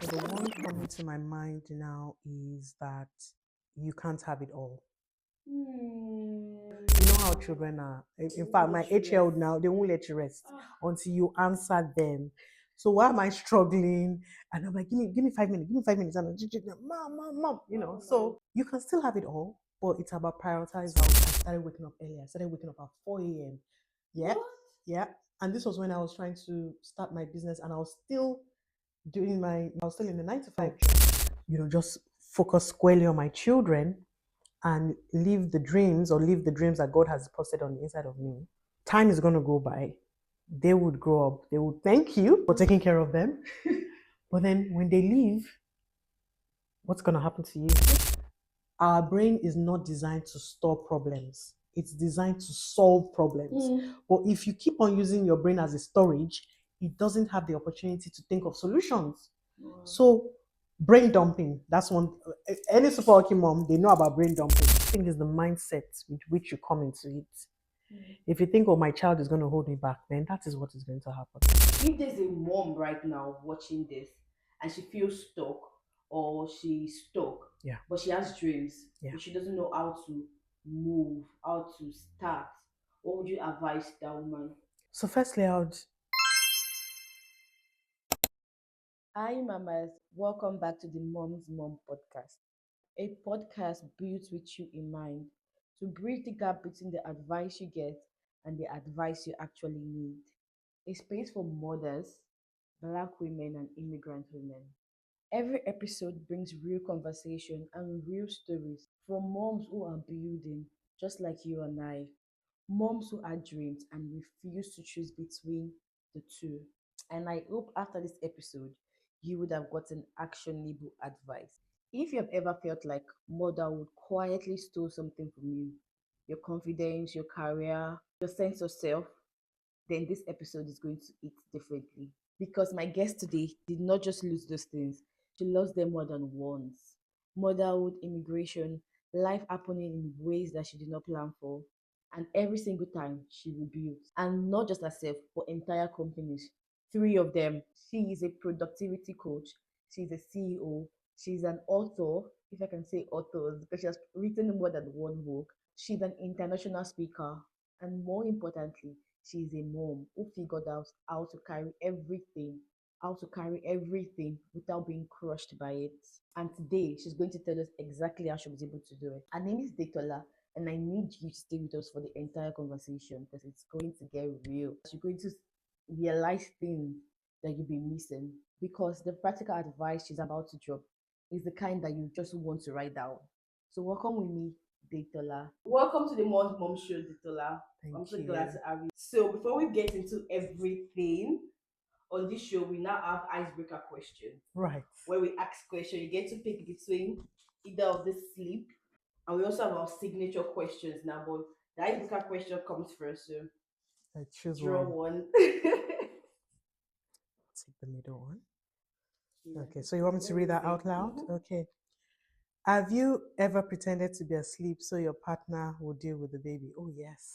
The one coming to my mind now is that you can't have it all. You know how children are. In fact, my 8-year-old now, they won't let you rest until you answer them. So why am I struggling? And I'm like, give me 5 minutes, give me 5 minutes. And I'm, mom, So you can still have it all, but it's about prioritizing. I started waking up early. I started waking up at 4 a.m. Yeah. What? Yeah. And this was when I was trying to start my business and I was still in the 9 to 5 job. Just focus squarely on my children and live the dreams that God has deposited on the inside of me. Time is going to go by. They would grow up. They would thank you for taking care of them. But then when they leave, what's going to happen to you? Our brain is not designed to store problems. It's designed to solve problems. But if you keep on using your brain as a storage, it doesn't have the opportunity to think of solutions. Wow. So brain dumping, that's one. Any super working mom, they know about brain dumping. I think it's the mindset with which you come into it. If you think, oh, my child is going to hold me back, then that is what is going to happen. If there's a mom right now watching this and she feels stuck or she's stuck, Yeah. but she has dreams, Yeah. but she doesn't know how to move, how to start, what would you advise that woman? So firstly, I would. Hi, mamas. Welcome back to the Mom's Mom podcast, a podcast built with you in mind to bridge the gap between the advice you get and the advice you actually need. A space for mothers, Black women, and immigrant women. Every episode brings real conversation and real stories from moms who are building, just like you and I, moms who had dreams and refuse to choose between the two. And I hope after this episode, you would have gotten actionable advice. If you have ever felt like motherhood quietly stole something from you, your confidence, your career, your sense of self, then this episode is going to hit differently. Because my guest today did not just lose those things, she lost them more than once. Motherhood, immigration, life happening in ways that she did not plan for. And every single time she rebuilt. And not just herself, but entire companies. Three of them. She is a productivity coach. She's a CEO. She's an author, if I can say authors, because she has written more than one book. She's an international speaker. And more importantly, she's a mom who figured out how to carry everything without being crushed by it. And today, she's going to tell us exactly how she was able to do it. Her name is Detola, and I need you to stay with us for the entire conversation because it's going to get real. You're going to realize things that you've been missing because the practical advice she's about to drop is the kind that you just want to write down. So, welcome with me, Detola. Welcome to the Mom's Mom Show, Detola. I'm so glad to have you. So before we get into everything on this show, we now have icebreaker questions. Right. Where we ask questions, you get to pick between either of the sleep, and we also have our signature questions now. But the icebreaker question comes first, so I choose draw one. one. Take the middle one. Yeah, Okay, so you want me to read that out loud? Okay. Have you ever pretended to be asleep so your partner will deal with the baby? Oh, yes.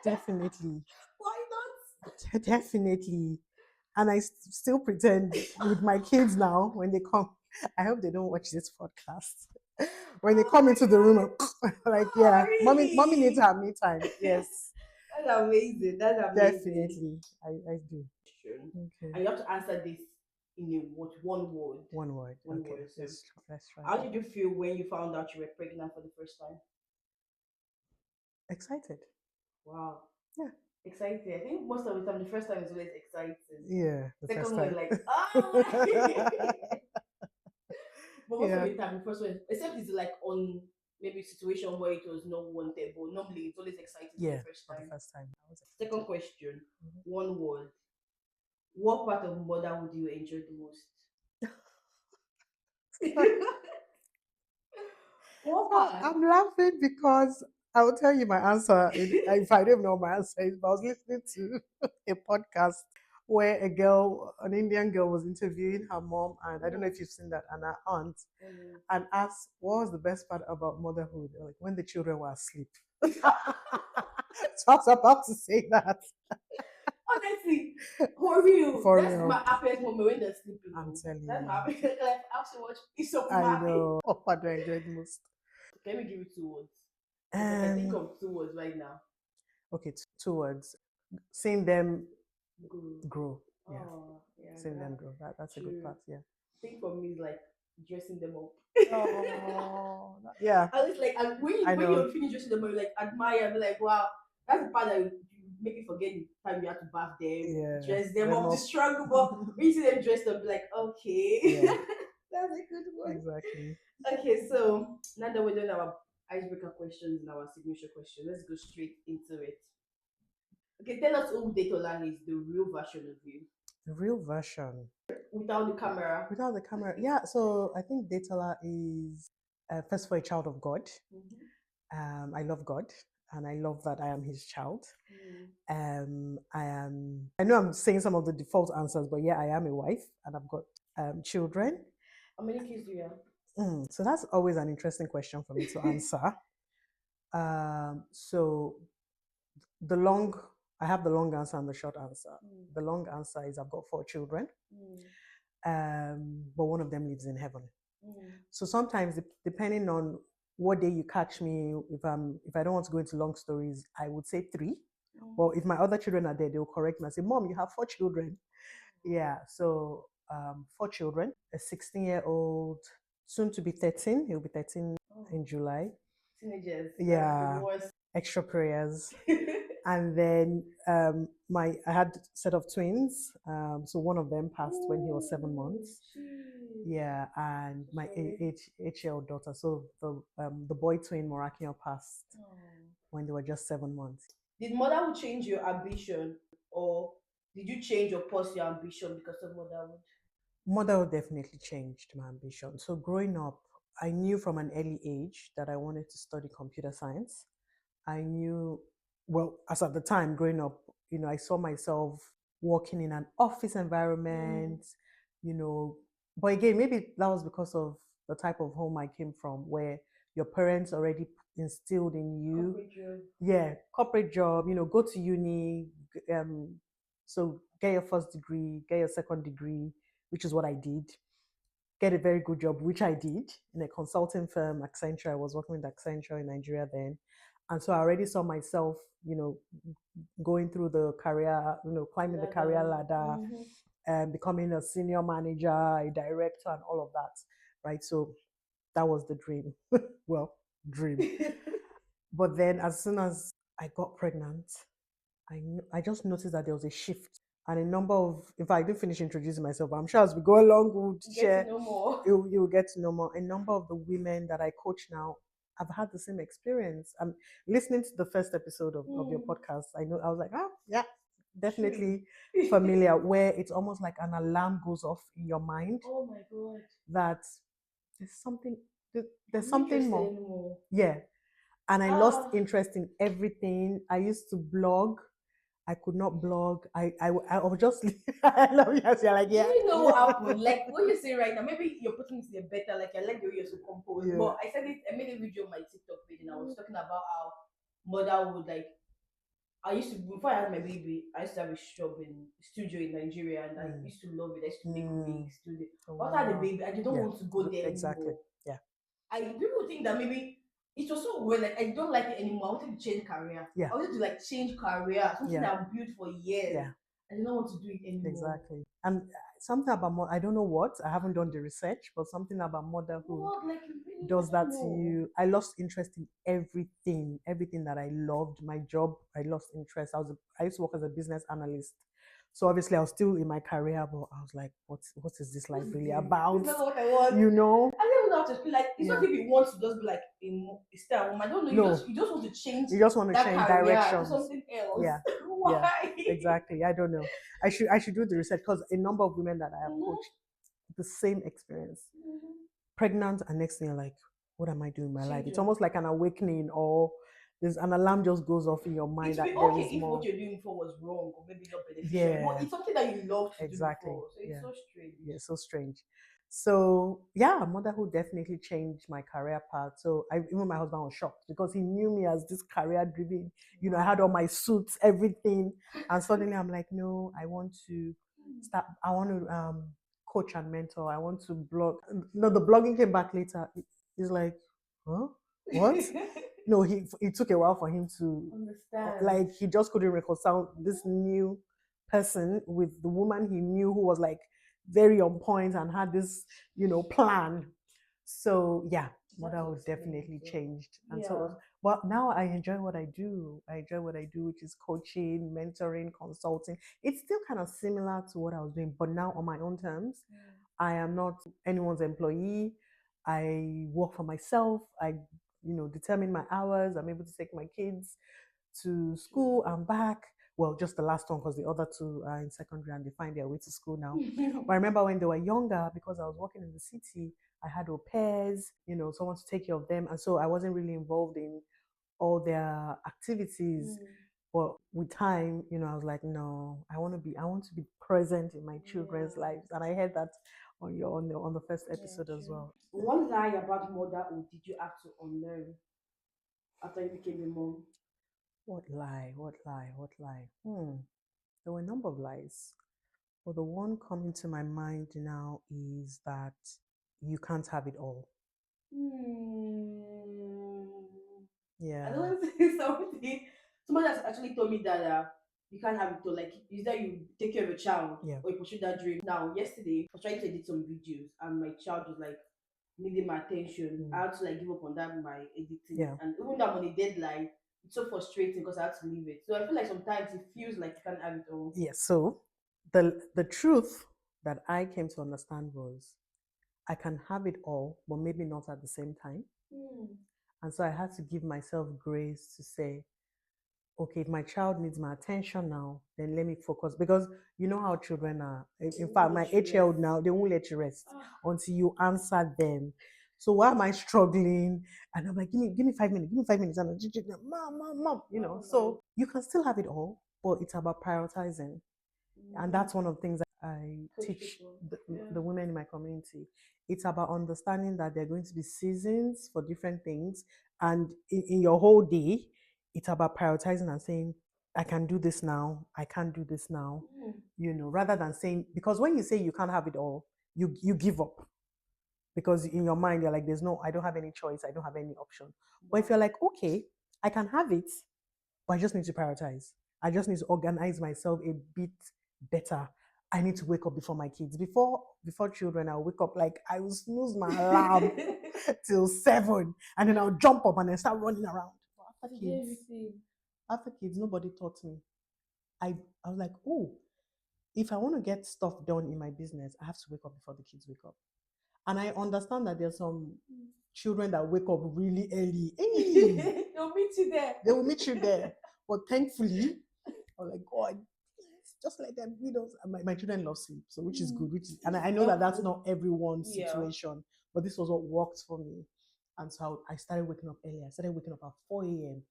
Definitely. Why not? Definitely. And I still pretend with my kids now when they come. I hope they don't watch this podcast. When they come into the room, like, yeah, mommy needs her me time. Yes, That's amazing. That's amazing. definitely. I do. Okay. And you have to answer this in a word, one word. One word. One Okay. word. So, Let's try how that. did you feel when you found out you were pregnant for the first time? Excited. Wow. Yeah. Excited. I think most of the time, the first time is always exciting. Yeah. The Second first one, time. like, ah! But most of Yeah. the time, the first one, except it's like on maybe situation where it was not wanted, but normally it's always exciting for Yeah. the first For the time. first time. I was Second excited. question, Mhm. one word. What part of motherhood do you enjoy the most? What part? I'm laughing because I will tell you my answer if I don't know my answer. But I was listening to a podcast where an Indian girl, was interviewing her mom, and I don't know if you've seen that, and her aunt, and asked what was the best part about motherhood, like when the children were asleep. So I was about to say that. Honestly, for real. For That's real. my happiest moment when they're sleeping. I'm Oh. telling That's you. my happiest. Like, I have to watch It's of I Mommy. know. What part do I enjoy the most? Let me give you two words. Because I can think Um. of two words right now. Okay. Two words. Seeing them Good. grow. Yeah. Oh, yeah. Seeing them grow. That's a good True. part. Yeah. I think for me, it's like dressing them up. Oh. Yeah. I was like, and I when know. you're finished dressing them, you like admire, be like, wow, that's the part that you make you forget the time you had to bath them, Yeah. dress them Them up, the up. struggle. But when you see them dressed up, be like, okay, Yeah. that's a good one. Exactly. Okay, so now that we're done our icebreaker questions and our signature question, let's go straight into it. Okay, tell us who Detola is, the real version of you, The real version. without the camera. Without the camera. Yeah. So I think Detola is first for a child of God. Mhm. I love God, and I love that I am His child. Mm. I am. I know I'm saying some of the default answers, but yeah, I am a wife, and I've got children. How many kids do you have? So that's always an interesting question for me to answer. So the long, I have the long answer and the short answer. Mm. The long answer is I've got 4 children, Mm. but one of them lives in heaven. Mm. So sometimes, depending on what day you catch me, if I don't want to go into long stories, I would say 3. But if my other children are there, they'll correct me and say, "Mom, you have 4 children." Yeah, so 4 children, a 16-year-old, soon to be 13. He'll be 13 Oh, in July. teenagers. That's the Yeah, worst. extra prayers. And then I had a set of twins. So one of them passed when he was 7 months. Jeez. Yeah, and my Sorry. 8-year-old daughter. So the boy twin Morakio passed Oh. when they were just 7 months. Did motherhood change your ambition, or did you change or pursue your ambition because of motherhood? Motherhood definitely changed my ambition. So growing up, I knew from an early age that I wanted to study computer science. I knew, well, as at the time growing up, I saw myself working in an office environment, you know. But again, maybe that was because of the type of home I came from, where your parents already instilled in you, Corporate job. yeah, corporate job, go to uni, so get your first degree, get your second degree, which is what I did. Get a very good job, which I did in a consulting firm, Accenture. I was working with Accenture in Nigeria then. And so I already saw myself, going through the career, climbing the career ladder, Mm-hmm. and becoming a senior manager, a director, and all of that. Right. So that was the dream. Well, dream. But then as soon as I got pregnant, I just noticed that there was a shift. And a number of, in fact, I didn't finish introducing myself, but I'm sure as we go along, we'll Get to share, know more. you'll get to know more. A number of the women that I coach now have had the same experience. I'm listening to the first episode of your podcast. I know, I was like, yeah, definitely True. familiar, where it's almost like an alarm goes off in your mind Oh my god. that there's something, there's I'm not something interested more. anymore. Yeah. And I lost Ah, interest in everything. I used to blog. I could not blog. I was just, I love you as you're like, do yeah. you know what happened? Like what you're saying right now, maybe you're putting it in better. Like I like the way you're so composed. Yeah. But I made a video on my TikTok page and I was talking about how motherhood, like I used to before I had my baby, I used to have a shop in studio in Nigeria, and I used to love it. I used to make wigs. To the Oh, After I had the wow. baby, I didn't Yeah, want to go there exactly. anymore. Yeah, People think that maybe it was so well, like I don't like it anymore. I wanted to change career. yeah, I wanted to like change career, something yeah, that I've built for years. yeah, I didn't want to do it anymore. exactly. And something about I don't know what, I haven't done the research, but something about motherhood What? Like really? I does that don't to know. you. I lost interest in everything that I loved. My job, I lost interest. I used to work as a business analyst. So obviously I was still in my career, but I was like, what is this life What's really this? about? It's not what I want. You know? I don't know how to feel like it's Yeah. not if you want to just be like a stay at home. I don't know. No, You just want to change you just want to that change career to directions. something else. Yeah, yeah, Why? exactly. I don't know. I should do the research because a number of women that I have Mhm, coached the same experience. mhm. Pregnant, and next thing you're like, what am I doing in my life? It's Children. almost like an awakening, or there's an alarm just goes off in your mind It would that be there okay is if more. what you're doing before was wrong or maybe not beneficial, but Yeah, it's something that you loved to do exactly. before. So it's Yeah, so strange. yeah, so strange. So yeah, motherhood definitely changed my career path. So even my husband was shocked because he knew me as this career driven. I had all my suits, everything, and suddenly I'm like, no, I want to start. I want to coach and mentor. I want to blog. No, the blogging came back later. He's like, huh? What? No, it took a while for him to Understand. like he just couldn't reconcile this new person with the woman he knew who was like very on point and had this plan. So yeah, motherhood definitely changed. And Yeah. so but now I enjoy what I do. I enjoy what I do, which is coaching, mentoring, consulting. It's still kind of similar to what I was doing, but now on my own terms. I am not anyone's employee. I work for myself. I determine my hours. I'm able to take my kids to school and back. Well, just the last one because the other two are in secondary and they find their way to school now. But I remember when they were younger, because I was working in the city, I had au pairs, someone to take care of them. And so I wasn't really involved in all their activities. But with time, I was like, no, I want to be present in my children's lives. And I heard that on the first episode as well. What lie about motherhood did you have to unlearn after you became a mom? What lie? What lie? What lie? There were a number of lies. But the one coming to my mind now is that you can't have it all. I Yeah. don't want to say something. Somebody has actually told me that you can't have it all. Like, is that you take care of a child Yeah. or you pursue that dream. Now, yesterday, I was trying to edit some videos and my child was like needing my attention. I had to like give up on that, my editing. Yeah. And even though I'm on a deadline, it's so frustrating because I had to leave it. So I feel like sometimes it feels like you can't have it all. Yes. So the truth that I came to understand was I can have it all, but maybe not at the same time. And so I had to give myself grace to say, okay, if my child needs my attention now, then let me focus. Because you know how children are. In fact, my 8-year-old now, they won't let you rest until you answer them. So why am I struggling? And I'm like, give me 5 minutes, give me 5 minutes. And I'm, mom, So you can still have it all, but it's about prioritizing. And that's one of the things I teach the women in my community. It's about understanding that there are going to be seasons for different things. And in your whole day, it's about prioritizing and saying, I can do this now, I can't do this now, rather than saying, because when you say you can't have it all, you give up. Because in your mind, you're like, I don't have any choice, I don't have any option. But if you're like, okay, I can have it, but I just need to prioritize. I just need to organize myself a bit better. I need to wake up before my kids. Before children, I'll wake up like I will snooze my alarm till 7, and then I'll jump up and then start running around. But after kids, nobody taught me. I was like, oh, if I want to get stuff done in my business, I have to wake up before the kids wake up. And I understand that there's some children that wake up really early. Hey, They'll meet you there. they will meet you there. But thankfully, I was like, God, just let them read us. And my children love sleep, so which is good. And I know that that's not everyone's situation, but this was what worked for me. And so I started waking up early. I started waking up at 4 a.m.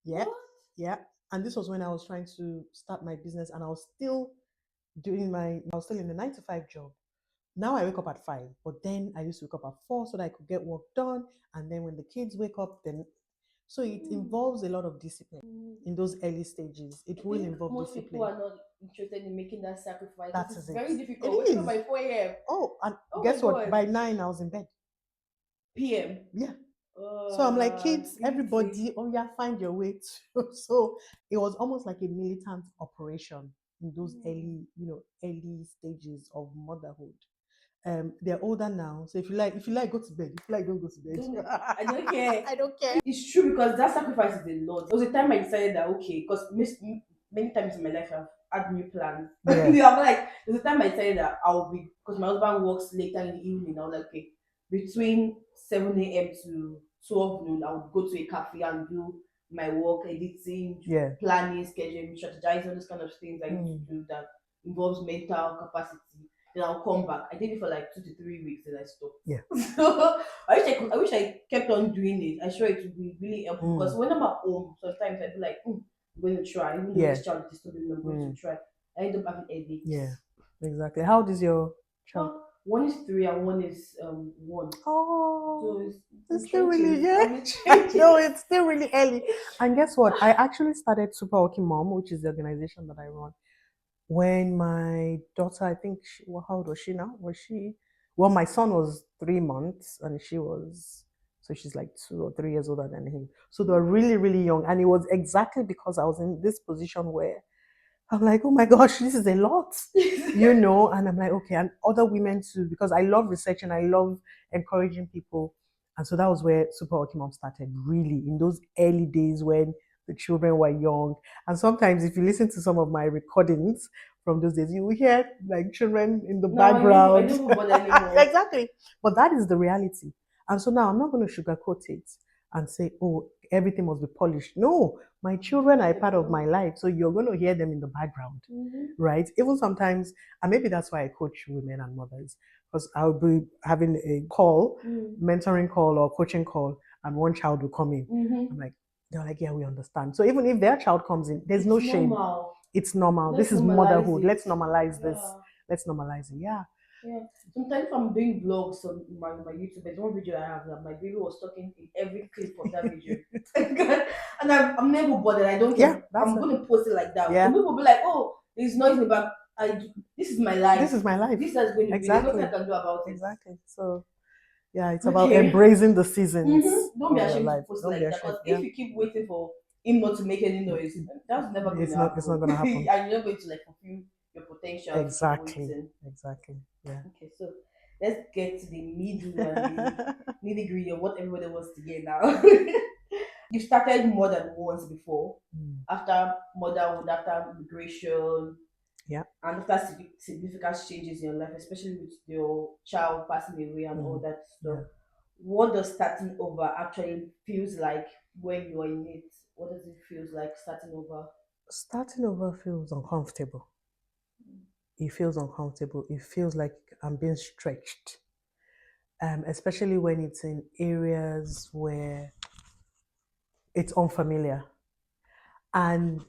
Yeah. What? Yeah. And this was when I was trying to start my business and I was still in the 9 to 5 job. Now I wake up at 5, but then I used to wake up at 4 so that I could get work done. And then when the kids wake up, then so it involves a lot of discipline in those early stages. It I will think involve most people discipline. are not interested in making that sacrifice That because it's is it. very It difficult. Waking up is. by 4 a.m. Oh, and Oh my guess what? God. By 9, I was in bed. PM. Yeah. So I'm like, kids, Guilty. everybody, oh yeah, find your way to. So it was almost like a militant operation in those early stages of motherhood. They're older now, so if you like, go to bed. If you like, don't go to bed. I don't care. I don't care. It's true because that sacrifice is a lot. There was a time I decided that okay, because many times in my life I've had new plans. Yeah. I'm like, there's a time I decided that I'll be because my husband works later in the evening. I was like, okay, between 7 a.m. to 12 noon, I would go to a cafe and do my work, editing, Yeah. planning, scheduling, strategizing, all those kind of things I need to do that involves mental capacity. Then I'll come back. I did it for like 2 to 3 weeks, then I stopped. Yeah. So I wish I kept on doing it. I'm sure it would be really helpful because when I'm at home, sometimes I feel like I'm going to try, even though this child is disturbing me, I'm going to try. I end up having headaches. Yeah. Exactly. How old is your child? Well, One is 3 and one is 1. So Oh, I'm it's still trying really, to yeah. I'm I trying know to it's still really early. And guess what? I actually started Super Working Mom, which is the organization that I run, when my daughter, I think, well, how old was she now? Well, my son was 3 months and she was, so she's like 2 or 3 years older than him. So they were really, really young. And it was exactly because I was in this position where I'm like, oh my gosh, this is a lot, And I'm like, okay, and other women too, because I love research and I love encouraging people. And so that was where Super Working Mom started, really, in those early days when the children were young. And sometimes, if you listen to some of my recordings from those days, you will hear like children in the now I background. don't even bother anymore. Exactly. But that is the reality. And so now I'm not going to sugarcoat it and say, oh, everything must be polished. No, my children are a part of my life, so you're going to hear them in the background, right? Even sometimes, and maybe that's why I coach women and mothers, because I'll be having a call, mentoring call or coaching call, and one child will come in. I'm like, they're like, yeah, we understand. So even if their child comes in, there's no shame. Normal. It's normal. Let's This is normalize motherhood. it. Let's normalize this. Yeah. Let's normalize it. Yeah. Yeah. Sometimes if I'm doing vlogs on my YouTube, there's one video I have that my baby was talking in every clip of that video. And I'm never bothered. I don't Yeah, care. that's I'm it. going to post it like that. Yeah. Some people will be like, oh, there's noise in the back. This is my life. This is my life. This is going to be. There's nothing Exactly. I can do about it. Exactly. So yeah, it's about Okay. embracing the seasons Don't be of your ashamed to life. post it Don't be like that. ashamed. Because Yeah. if you keep waiting for him not to make any noise, that's never going It's to not. happen. It's not gonna happen. And you're not going to like fulfill your potential. If you keep Exactly. waiting. Exactly. Yeah. Okay, so let's get to the middle and the nitty gritty of what everybody wants to get now. You started more than once before, Mm. after motherhood, after migration, Yeah. and after significant changes in your life, especially with your child passing away and all Mm. that stuff. Yeah. What does starting over actually feels like when you are in it? What does it feels like starting over? Starting over feels uncomfortable. It feels uncomfortable. It feels like I'm being stretched. Especially when it's in areas where it's unfamiliar. And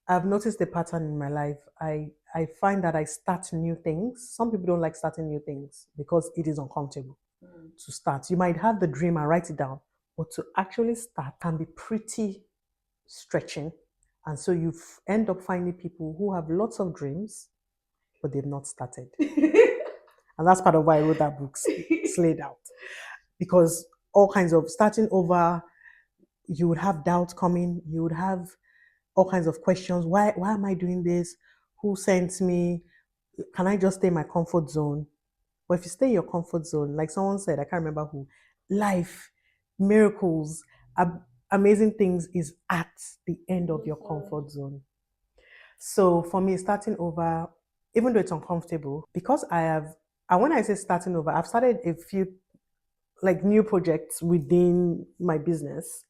I've noticed a pattern in my life. I find that I start new things. Some people don't like starting new things because it is uncomfortable to start. You might have the dream and write it down, but to actually start can be pretty stretching. And so you end up finding people who have lots of dreams, but they've not started. And that's part of why I wrote that book, Slayed Out. Because all kinds of starting over, you would have doubt coming, you would have all kinds of questions. Why am I doing this? Who sent me? Can I just stay in my comfort zone? But if you stay in your comfort zone, like someone said, I can't remember who, life, miracles, amazing things is at the end of your comfort zone. So for me, starting over, even though it's uncomfortable, because and when I say starting over, I've started a few like new projects within my business.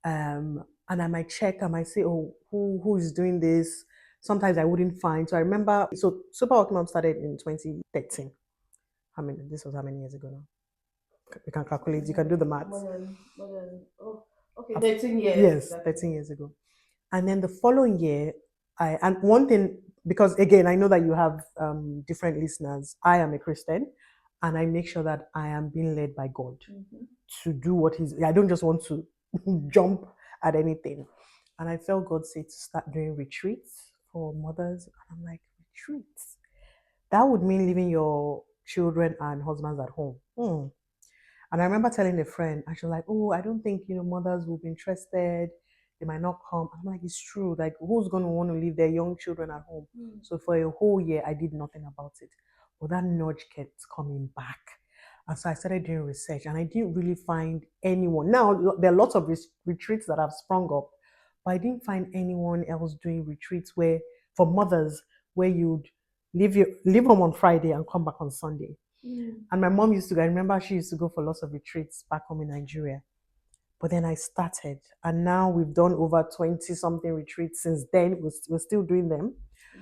And I might check, I might say, oh, who is doing this? Sometimes I wouldn't find. So I remember, so Super Working Mom started in 2013. This was how many years ago now? You can calculate, you can do the maths. Oh, okay, 13 years. Yes, Exactly. 13 years ago. And then the following year, and one thing, because again, I know that you have different listeners. I am a Christian, and I make sure that I am being led by God to do what I don't just want to jump at anything. And I felt God say to start doing retreats for mothers. And I'm like, retreats? That would mean leaving your children and husbands at home. And I remember telling a friend, and she was like, oh, I don't think, mothers will be interested. They might not come. I'm like, it's true. Like, who's going to want to leave their young children at home? So for a whole year, I did nothing about it. But that nudge kept coming back. And so I started doing research, and I didn't really find anyone. Now, there are lots of retreats that have sprung up, but I didn't find anyone else doing retreats for mothers, where you'd leave home on Friday and come back on Sunday. And my mom I remember she used to go for lots of retreats back home in Nigeria. But then I started, and now we've done over 20 something retreats since then. We're still doing them.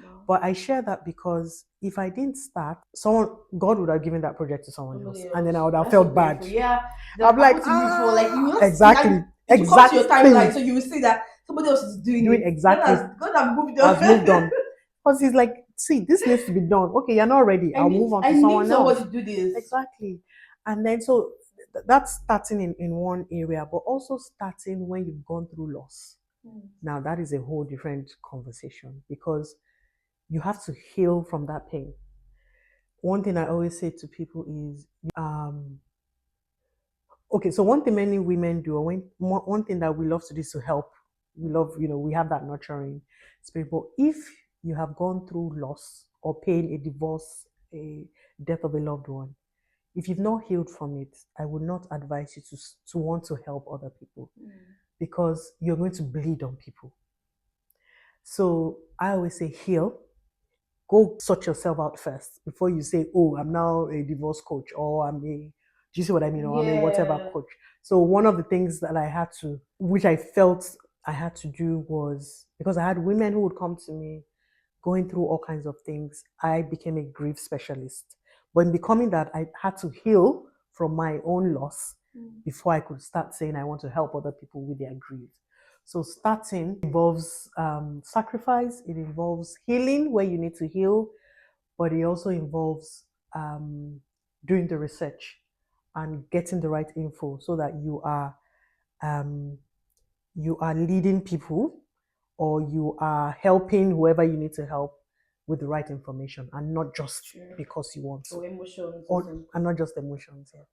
Wow. But I share that because if I didn't start, God would have given that project to someone else. And then I would have felt bad. Yeah, I'm like, exactly. It will come to your timeline, so you will see that somebody else is doing it. Exactly. God has moved on. Has moved on. Because he's like, see, this needs to be done. Okay, you're not ready. I'll move on to someone else. to do this. Exactly. And then so that's starting in one area, but also starting when you've gone through loss. Now that is a whole different conversation because you have to heal from that pain. One thing I always say to people is okay, so one thing many women do, or one thing that we love to do is to help. We love, we have that nurturing spirit. But if you have gone through loss or pain, a divorce, a death of a loved one, if you've not healed from it, I would not advise you to want to help other people because you're going to bleed on people. So I always say heal. Go sort yourself out first before you say, oh, I'm now a divorce coach or do you see what I mean? Or I'm a whatever coach. So one of the things that I had to, which I felt I had to do was because I had women who would come to me going through all kinds of things, I became a grief specialist. But in becoming that, I had to heal from my own loss before I could start saying I want to help other people with their grief. So starting involves sacrifice, it involves healing where you need to heal, but it also involves doing the research and getting the right info so that um, you are leading people or you are helping whoever you need to help with the right information and not just because you want to. Or emotions. And not just emotions. Yeah.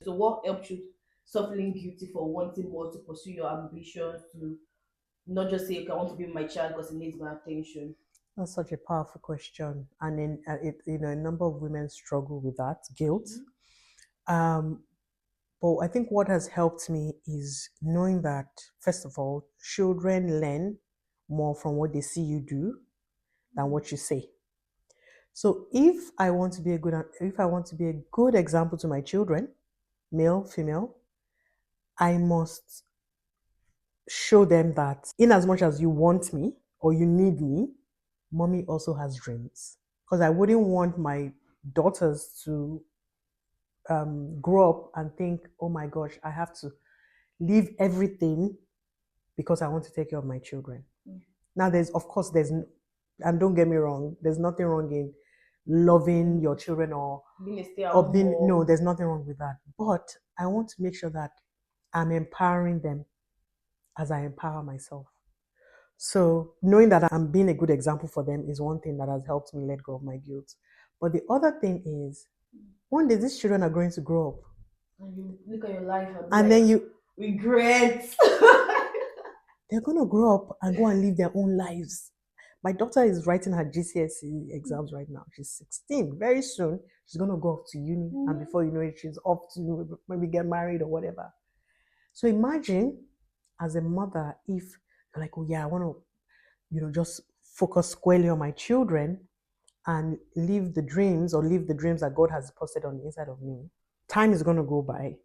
So what helped you stop feeling guilty for wanting more to pursue your ambitions, to not just say, okay, I want to be with my child because it needs my attention? That's such a powerful question. And a number of women struggle with that guilt. But I think what has helped me is knowing that, first of all, children learn more from what they see you do than what you say. So if I want to be a good example to my children, male, female, I must show them that in as much as you want me or you need me, mommy also has dreams. Because I wouldn't want my daughters to grow up and think, oh my gosh, I have to leave everything because I want to take care of my children. Now, and don't get me wrong, there's nothing wrong in loving your children or being no, there's nothing wrong with that. But I want to make sure that I'm empowering them as I empower myself. So knowing that I'm being a good example for them is one thing that has helped me let go of my guilt. But the other thing is, one day these children are going to grow up. And you look at your life and then you regret. They're going to grow up and go and live their own lives. My daughter is writing her GCSE exams right now. She's 16. Very soon, she's going to go off to uni. And before you know it, she's off to maybe get married or whatever. So imagine as a mother, if you're like, oh yeah, I want to, just focus squarely on my children and live the dreams that God has posted on the inside of me. Time is going to go by.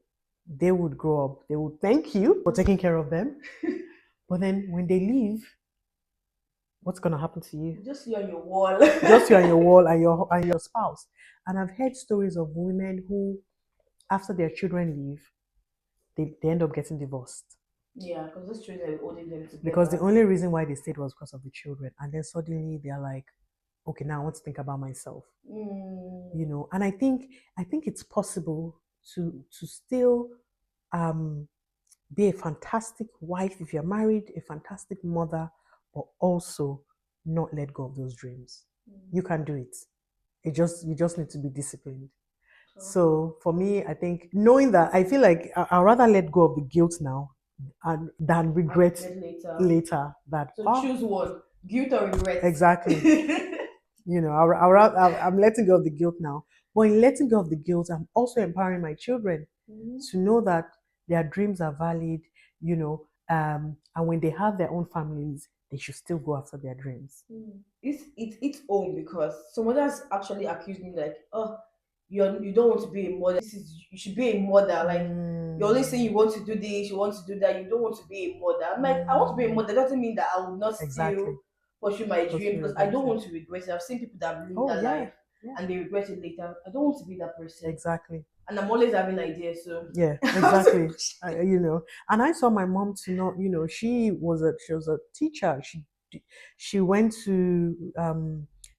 They would grow up. They would thank you for taking care of them. But then when they leave, what's going to happen to you? Just you on your wall. Just you on your wall and your spouse. And I've heard stories of women who, after their children leave, they end up getting divorced. Yeah, because those children are holding them together. Because the only reason why they stayed was because of the children. And then suddenly they're like, okay, now I want to think about myself. And I think it's possible to still be a fantastic wife if you're married, a fantastic mother, but also not let go of those dreams. You can do it. You just need to be disciplined. So for me, I think knowing that, I feel like I'd rather let go of the guilt now than regret later. That choose one, guilt or regret. Exactly. I'm letting go of the guilt now. But in letting go of the guilt, I'm also empowering my children to know that their dreams are valid, and when they have their own families, they should still go after their dreams. It's its own, because some others actually accuse me like, oh, you don't want to be a mother. You should be a mother. Like, you're always saying you want to do this, you want to do that, you don't want to be a mother. I'm like, I want to be a mother. Doesn't mean that I will not still pursue my dream, because I don't want to regret it. I've seen people that live that life and they regret it later. I don't want to be that person. Exactly. And I'm always having ideas. So yeah, exactly. And I saw my mom to she was a teacher. She went to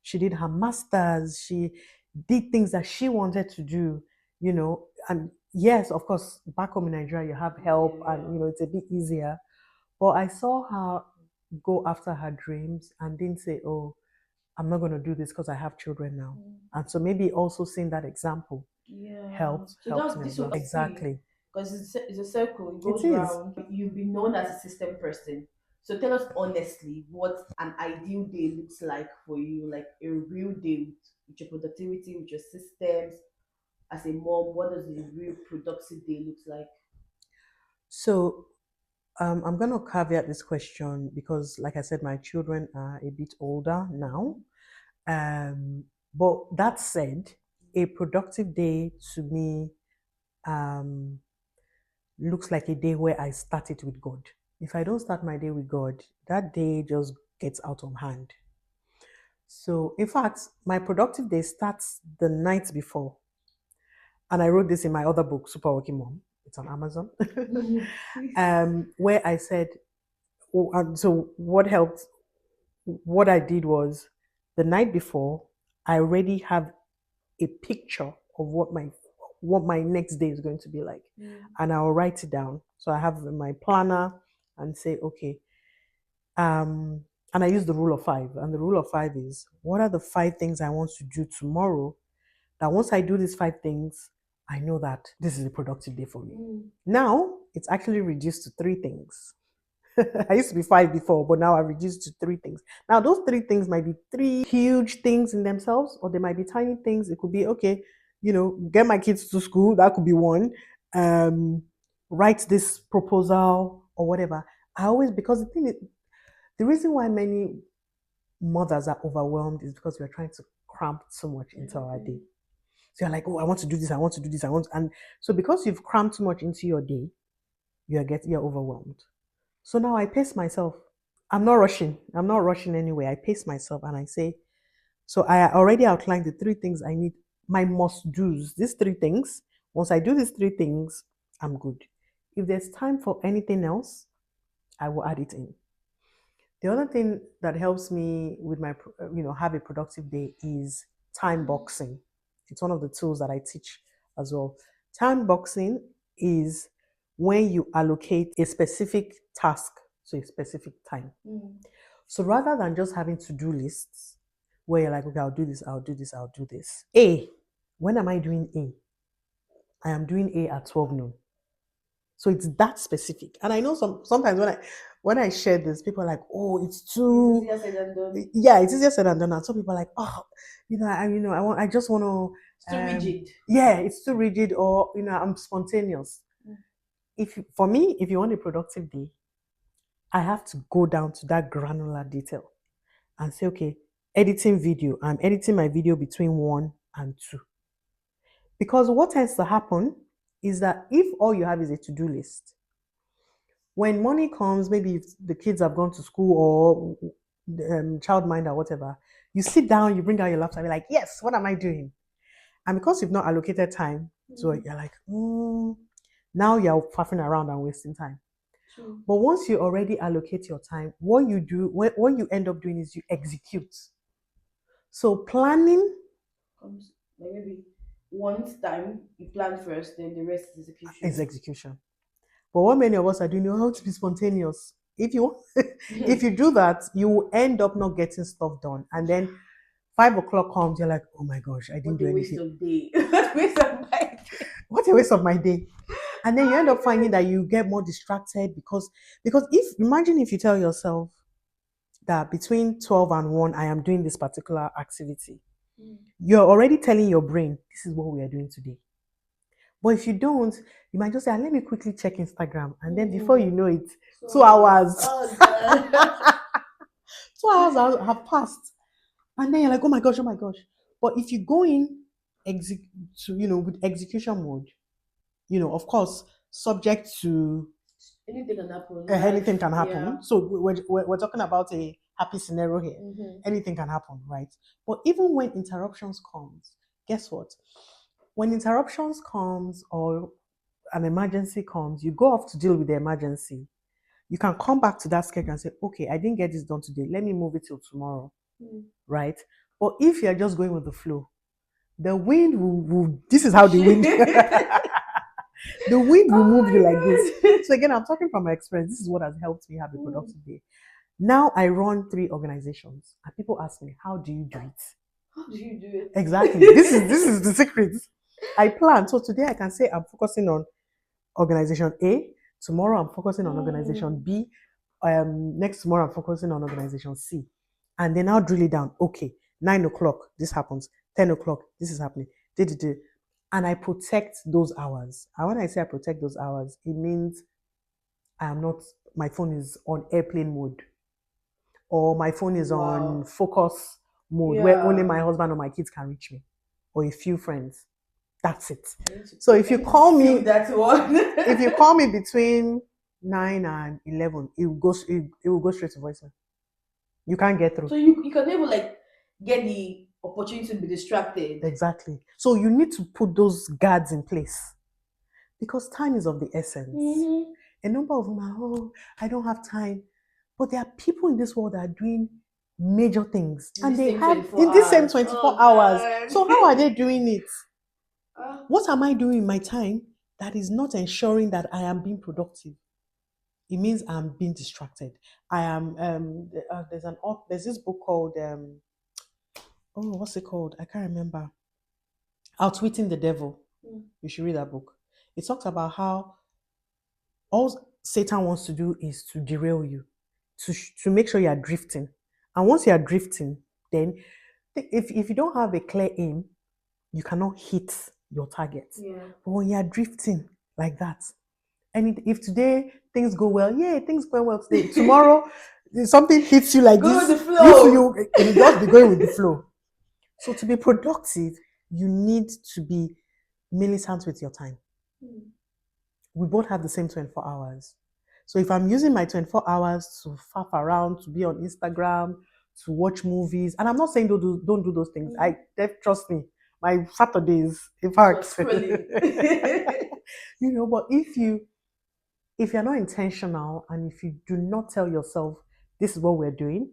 She did her masters. She did things that she wanted to do, And yes, of course, back home in Nigeria, you have help, and it's a bit easier. But I saw her go after her dreams and didn't say, "Oh, I'm not going to do this because I have children now." And so maybe also seeing that example helped So helped that's me this as will well. help you Exactly. because it's a circle. It It goes is. round. You've been known as a system person. So tell us honestly what an ideal day looks like for you, like a real day with your productivity, with your systems. As a mom, what does a real productive day looks like? So I'm going to caveat this question because, like I said, my children are a bit older now. But that said, a productive day to me um, looks like a day where I start it with God. If I don't start my day with God, that day just gets out of hand. So, in fact, my productive day starts the night before. And I wrote this in my other book, Super Working Mom. It's on Amazon. Where I said, so what helped, what I did was the night before, I already have a picture of what my next day is going to be like. And I'll write it down. So I have my planner and say, okay, and I use the rule of five. And the rule of five is what are the 5 things I want to do tomorrow that once I do these 5 things, I know that this is a productive day for me. Now it's actually reduced to 3 things. I used to be 5 before, but now I've reduced to 3 things. Now, those 3 things might be 3 huge things in themselves, or they might be tiny things. It could be, okay, get my kids to school. That could be one. Um, Write this proposal or whatever. Because the reason why many mothers are overwhelmed is because we're trying to cramp so much into our day. So you're like, oh, I want to do this, I want to do this, and so because you've crammed too much into your day, you're overwhelmed. So now I pace myself. I'm not rushing. I'm not rushing anyway. I pace myself and I say, so I already outlined the 3 things I need, my must do's. These 3 things. Once I do these 3 things, I'm good. If there's time for anything else, I will add it in. The other thing that helps me with have a productive day is time boxing. It's one of the tools that I teach as well. Time boxing is when you allocate a specific task to a specific time. So rather than just having to-do lists where you're like, okay, I'll do this, I'll do this, I'll do this. When am I doing A? I am doing A at 12 noon. So it's that specific. And I know sometimes when I share this, people are like, oh, it's too It's easier said than done. yeah, it's easier said than done. And some people are like, oh, I just want to It's too rigid. yeah, it's too rigid, or I'm spontaneous. For me, if you want a productive day, I have to go down to that granular detail and say, okay, editing video. I'm editing my video between 1 and 2. Because what tends to happen is that if all you have is a to-do list, when money comes, maybe if the kids have gone to school or childminder or whatever, you sit down, you bring out your laptop, you're like, yes, what am I doing? And because you've not allocated time to it, you're like, now you're faffing around and wasting time. True. But once you already allocate your time, what you end up doing is you execute. So planning Comes like maybe once time you plan first, then the rest is execution. is execution. But what many of us are doing, you have to be spontaneous. If you if you do that, you will end up not getting stuff done. And then 5 o'clock comes, you're like, oh my gosh, I didn't What do a waste anything. of day. What a waste of my day. What a waste of my day. And then you end up finding that you get more distracted because imagine if you tell yourself that between 12 and 1, I am doing this particular activity. You're already telling your brain, this is what we are doing today. But if you don't, you might just say, let me quickly check Instagram. And then before you know it, 2 hours. Oh, God. 2 hours have passed. And then you're like, oh my gosh, oh my gosh. But if you go in with execution mode, of course, subject to Anything can happen. anything can happen. Yeah. So we're talking about a happy scenario here. Anything can happen, right? But even when interruptions comes, guess what? When interruptions comes or an emergency comes, you go off to deal with the emergency. You can come back to that schedule and say, okay, I didn't get this done today. Let me move it till tomorrow, right? But if you're just going with the flow, the wind will this is how the wind the wind will Oh move you my like this. God. So again, I'm talking from my experience. This is what has helped me have a Mm. productive day. Now I run 3 organizations, and people ask me, "How do you do it?" How do you do it? Exactly. This is the secret. I plan. So today I can say I'm focusing on organization A. Tomorrow I'm focusing on organization Mm. B. Next tomorrow I'm focusing on organization C. And then I'll drill it down. Okay, 9 o'clock, this happens. 10 o'clock, this is happening. And I protect those hours. And when I say I protect those hours, it means I am not, my phone is on airplane mode, or my phone is on Wow. focus mode where only Yeah. my husband or my kids can reach me, or a few friends. That's it. So I if you need to call steal me, that one. if you call me between 9 and 11, it will go straight to voicemail. You can't get through. So you can never like get the opportunity to be distracted. Exactly. So you need to put those guards in place because time is of the essence. Mm-hmm. A number of them are, oh, I don't have time. But there are people in this world that are doing major things In and this they same have 24 in this same hours. 24 Oh hours. God. So how are they doing it? Ah. What am I doing in my time that is not ensuring that I am being productive? It means I'm being distracted. I am there's this book called oh, what's it called? I can't remember. Outwitting the Devil. Mm. You should read that book. It talks about how all Satan wants to do is to derail you, to make sure you are drifting. And once you are drifting, then if you don't have a clear aim, you cannot hit your target. Yeah. But when you are drifting like that, and if today things go well, yeah, things go well today. Tomorrow, something hits you like Go with this, the flow. it'll just be going with the flow. So to be productive, you need to be militant with your time. Mm. We both have the same 24 hours. So if I'm using my 24 hours to faff around, to be on Instagram, to watch movies, and I'm not saying don't do those things. Mm. Trust me, my Saturdays, in It's for fact, scrolling. but if you're not intentional and if you do not tell yourself this is what we're doing,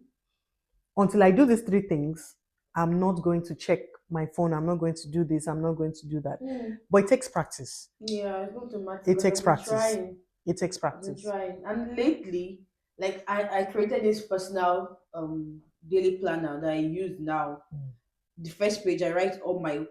until I do these 3 things, I'm not going to check my phone, I'm not going to do this, I'm not going to do that. Mm. But it takes practice. Yeah, it's not automatic It because takes I've been practice. trying. It takes I've been practice. trying. And lately, like I created this personal daily planner that I use now. Mm. The first page I write all my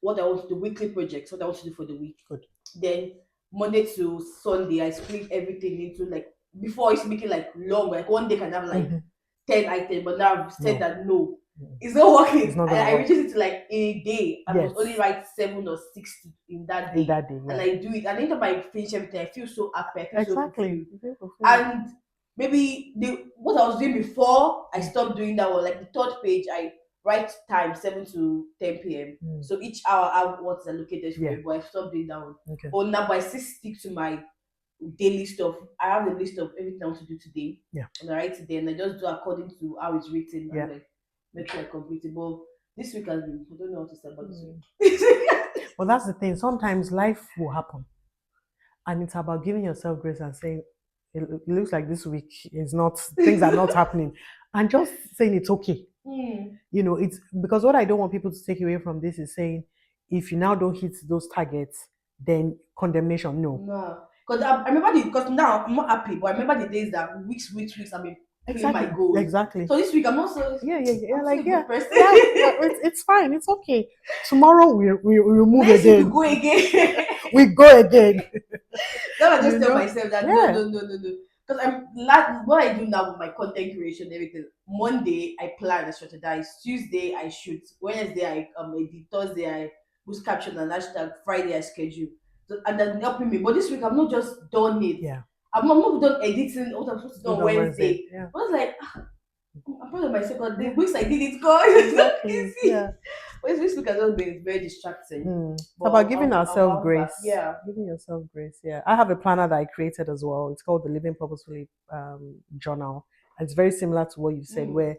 what I want the weekly projects, what I want to do for the week. Good. Then Monday to Sunday I split everything into like before it's making like long, like one day can have like Mhm. 10 items, but now I've said No, that no, Mm. it's not It's working. not I, gonna I work. reduce it to like a day. I must only Yes, write 7 or 6 in that in day. that day, And yeah. I do it. And anytime I finish everything, I feel so happy, I feel so Exactly. fulfilled. You feel fulfilled. And maybe the what I was doing before I Mm. stopped doing that was like the third page, I write time 7 to 10 p.m. Mm. So each hour I have what's allocated for Yeah. it, but I stopped doing that one. Okay. But now, but I still stick to my daily stuff. I have a list of everything I want to do today. Yeah. And I write it there and I just do according to how it's written Yeah. and like make sure I complete it. But this week has been, I don't know what to say about this Mm. week. Well, that's the thing. Sometimes life will happen, and it's about giving yourself grace and saying, it looks like this week is not, things are not happening, and just saying it's okay. Mm. It's because what I don't want people to take away from this is saying, if you now don't hit those targets, then condemnation. No. No. Because I remember because now I'm not happy, but I remember the days that weeks I've been killing my Exactly. goals. Exactly. So this week I'm also Yeah. I'm still Like, a yeah, good person. yeah. It's fine. It's okay. Tomorrow we move Next week we again. go again. We go again. Then I just You tell know? myself that no, Yeah. no, no, no, no. Because what I do now with my content creation, everything. Monday I plan and strategize. Tuesday I shoot. Wednesday I edit. Thursday I boost caption and hashtag. Friday I schedule. So, and that's helping me. But this week I've not just done it. Yeah. I'm not done editing what I'm supposed to do Do it on on Wednesday. Wednesday. Yeah. But I was like, I'm proud of myself because the Yeah. weeks I did it, God, it's not Exactly. easy. Yeah. But this week has just been very distracting. It's But about giving I'll ourselves bounce back. grace. Yeah. Giving yourself grace. Yeah. I have a planner that I created as well. It's called the Living Purposefully journal. And it's very similar to what you said, Mm. where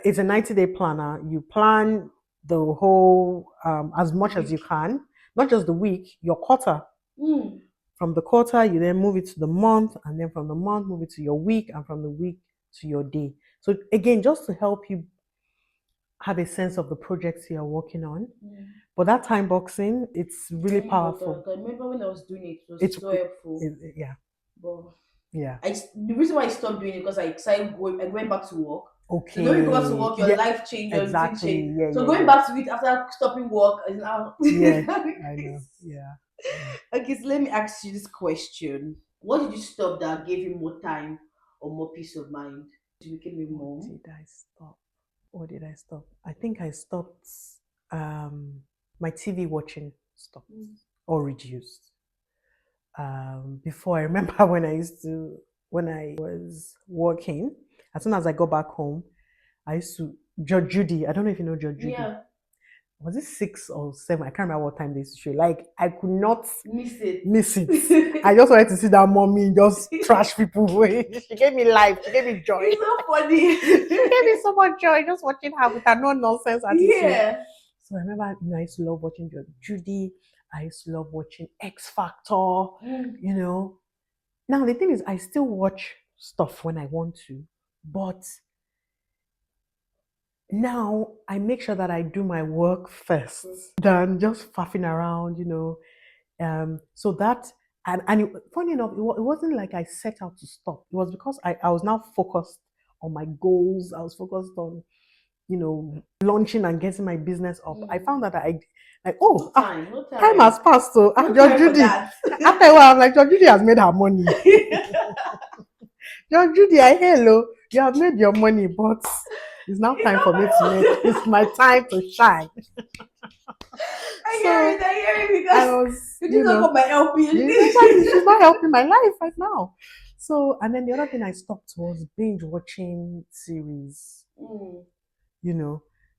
it's a 90-day planner. You plan the whole as much as you Week. can, not just the week, your quarter. Mm. From the quarter, you then move it to the month, and then from the month, move it to your week, and from the week to your day. So again, just to help you have a sense of the projects you're working on. Mm. But that time boxing, it's really Very powerful. important. I remember when I was doing it, it was It's so helpful. yeah, But yeah. the reason why I stopped doing it because I started going, I went back to work. Okay. So when you go back to work, your Yeah, life change, your routine exactly. change. Yeah, So yeah, going yeah. back to it after stopping work is now. Yeah, I know. Yeah. Okay, so let me ask you this question: what did you stop that gave you more time or more peace of mind? You became a What mom. did I stop? What did I stop? I think I stopped my TV watching stopped Mm. or reduced. Before I remember when I was working, as soon as I got back home, I used to Judge Judy. I don't know if you know Judge Judy. Yeah, Was it 6 or 7? I can't remember what time they used to show. Like I could not miss it. miss it. I just wanted to see that mommy just trash people. She gave me life. She gave me joy. It's so funny. She gave me so much joy just watching her with her no nonsense attitude. Yeah. So I remember, I used to love watching Judy. I used to love watching X Factor. Mm. Now the thing is, I still watch stuff when I want to, but now I make sure that I do my work first than just faffing around. So that funny enough, it wasn't like I set out to stop. It was because I was now focused on my goals. I was focused on launching and getting my business up. I found that I like No time. time has passed. So No John time for Judy. that. After a while, I'm like, John Judy has made her money. John Judy, hello, you have made your money, but it's now time for me to make. It's my time to shine. I hear it I because was, you did not come by helping. exactly, she's not helping my life right now. So, and then the other thing I stopped was binge watching series. Mm.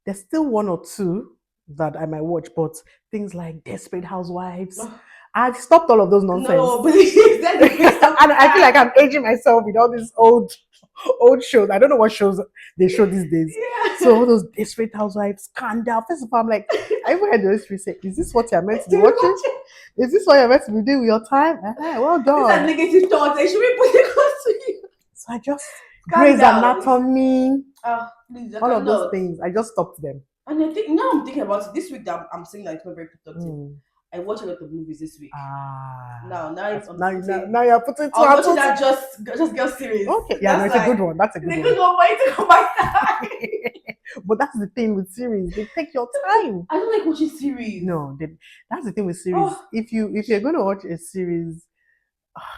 There's still one or two that I might watch, but things like Desperate Housewives, Oh, I've stopped all of those nonsense. no, please, that's the best of And I feel like I'm aging myself with all these old shows. I don't know what shows they show these days. Yeah. So all those Desperate Housewives, Scandal. First of all, I'm like, I even heard the history say, "Is this what you're meant to be watching? Is this what you're meant to be doing with your time?" Well These are done. negative thoughts. I should be putting close to you. So I just Grey's Scandal. Anatomy, Please, I all of those cannot. things. I just stopped them. And I think now I'm thinking about it. This week that I'm saying that it's not very productive. Mm. I watch a lot of movies this week. Now Now you're putting two I was and watching two that just girl series. Okay, yeah, no, it's a good one. That's a It's good a one. good one, but it took my time. But that's the thing with series; they take your time. I don't like watching series. No, that's the thing with series. If you're going to watch a series,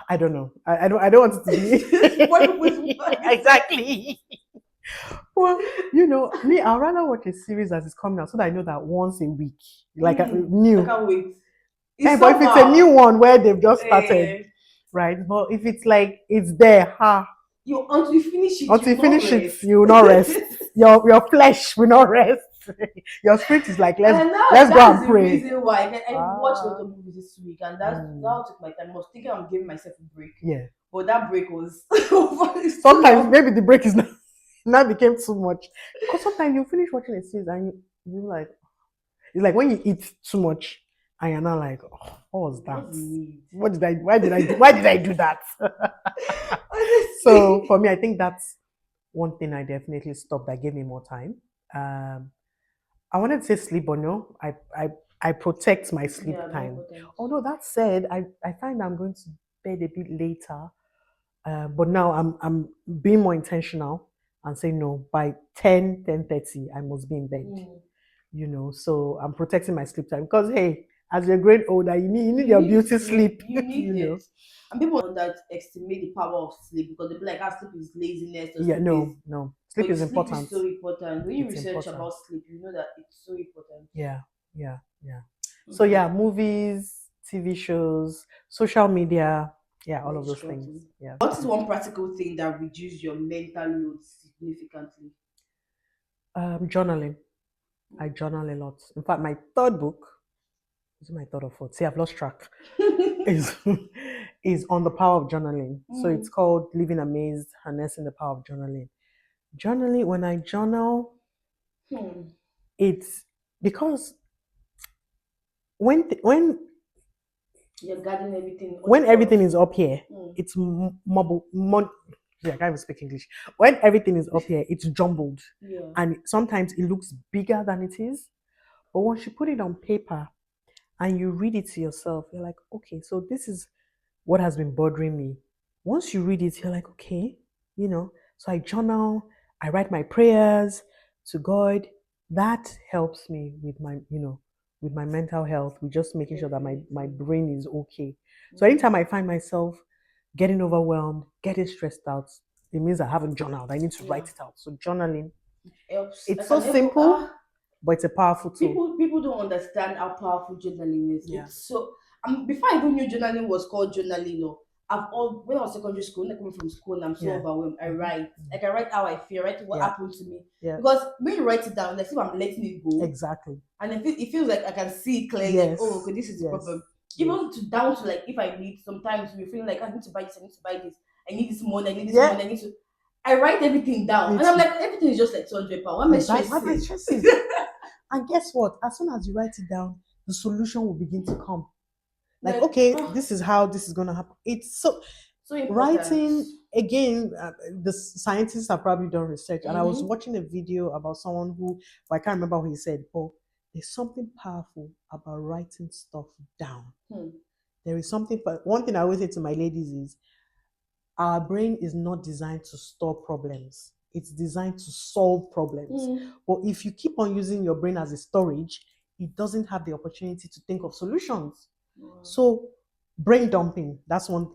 I don't know. I don't want it to be exactly. Well, me, I'd rather watch a series as it's coming out so that I know that once a week, like new. I can't wait. But if it's a new one where they've just started, right? But if it's like it's there, until you finish it, until you finish it, you will not rest. Your flesh will not rest. Your spirit is like, let's go and pray. That's the reason why I watched a lot of movies this week, and that took my time. I was thinking I'm giving myself a break. Yeah. But that break was sometimes maybe the break is not became too much. Because sometimes you finish watching a series and you like, it's like when you eat too much and you're not like, oh, what was that? Why did I do that? So for me, I think that's one thing I definitely stopped that gave me more time. I wanted to say sleep, but no, I protect my sleep time. Although that said, I find I'm going to bed a bit later. But now I'm being more intentional and saying no, by 10:30 I must be in bed. So I'm protecting my sleep time because hey, as you're growing older, you need your beauty sleep. You need it. And people underestimate the power of sleep because they be like, sleep is laziness. Or Yeah, sleep no. Sleep is important. Sleep is so important. When you It's research important. about sleep, you know that it's so important. Yeah. So yeah, movies, TV shows, social media, all of those things. Yeah. What is one practical thing that reduces your mental load significantly? Journaling. I journal a lot. In fact, my third book, is it my third or fourth? See, I've lost track. is on the power of journaling. So it's called Living Amazed, Harnessing the Power of Journaling. Journaling, when I journal, it's because when you're guarding everything, when everything is up here, it's I can't even speak English. When everything is up here, it's jumbled. Yeah. And sometimes it looks bigger than it is. But once you put it on paper and you read it to yourself, you're like, okay, so this is what has been bothering me. Once you read it, you're like, okay, So I journal, I write my prayers to God. That helps me with my mental health, with just making sure that my brain is okay. So anytime I find myself getting overwhelmed, getting stressed out, it means I haven't journaled. I need to write it out. So journaling, helps. it's so simple, but it's a powerful tool. People don't understand how powerful journaling is. Yeah. It's so before I even knew journaling was called journaling, when I was secondary school, when I coming from school and I'm so Yeah. overwhelmed, I write. Like I write how I feel, I write what Yeah. happened to me. Yeah. Because when you write it down, like if I'm letting it go. Exactly. And it feels like I can see clearly, like, Yes. oh, okay, this is the Yes. problem. Yes. Even to down to like if I need, sometimes we're feeling like I need to buy this, I need to buy this, I need this money, I need this Yeah. money, I need to. I write everything down, Me and I'm too. like, everything is just like 200 pounds. What am I Exactly. What am I stressing? stressing? And guess what? As soon as you write it down, the solution will begin to come. Like, okay, this is how this is going to happen. It's so important. writing again. The scientists have probably done research, and I was Mhm. watching a video about someone who, I can't remember what he said, but there's something powerful about writing stuff down. There is something. One thing I always say to my ladies is, our brain is not designed to store problems. It's designed to solve problems. But if you keep on using your brain as a storage, it doesn't have the opportunity to think of solutions. So brain dumping, that's one.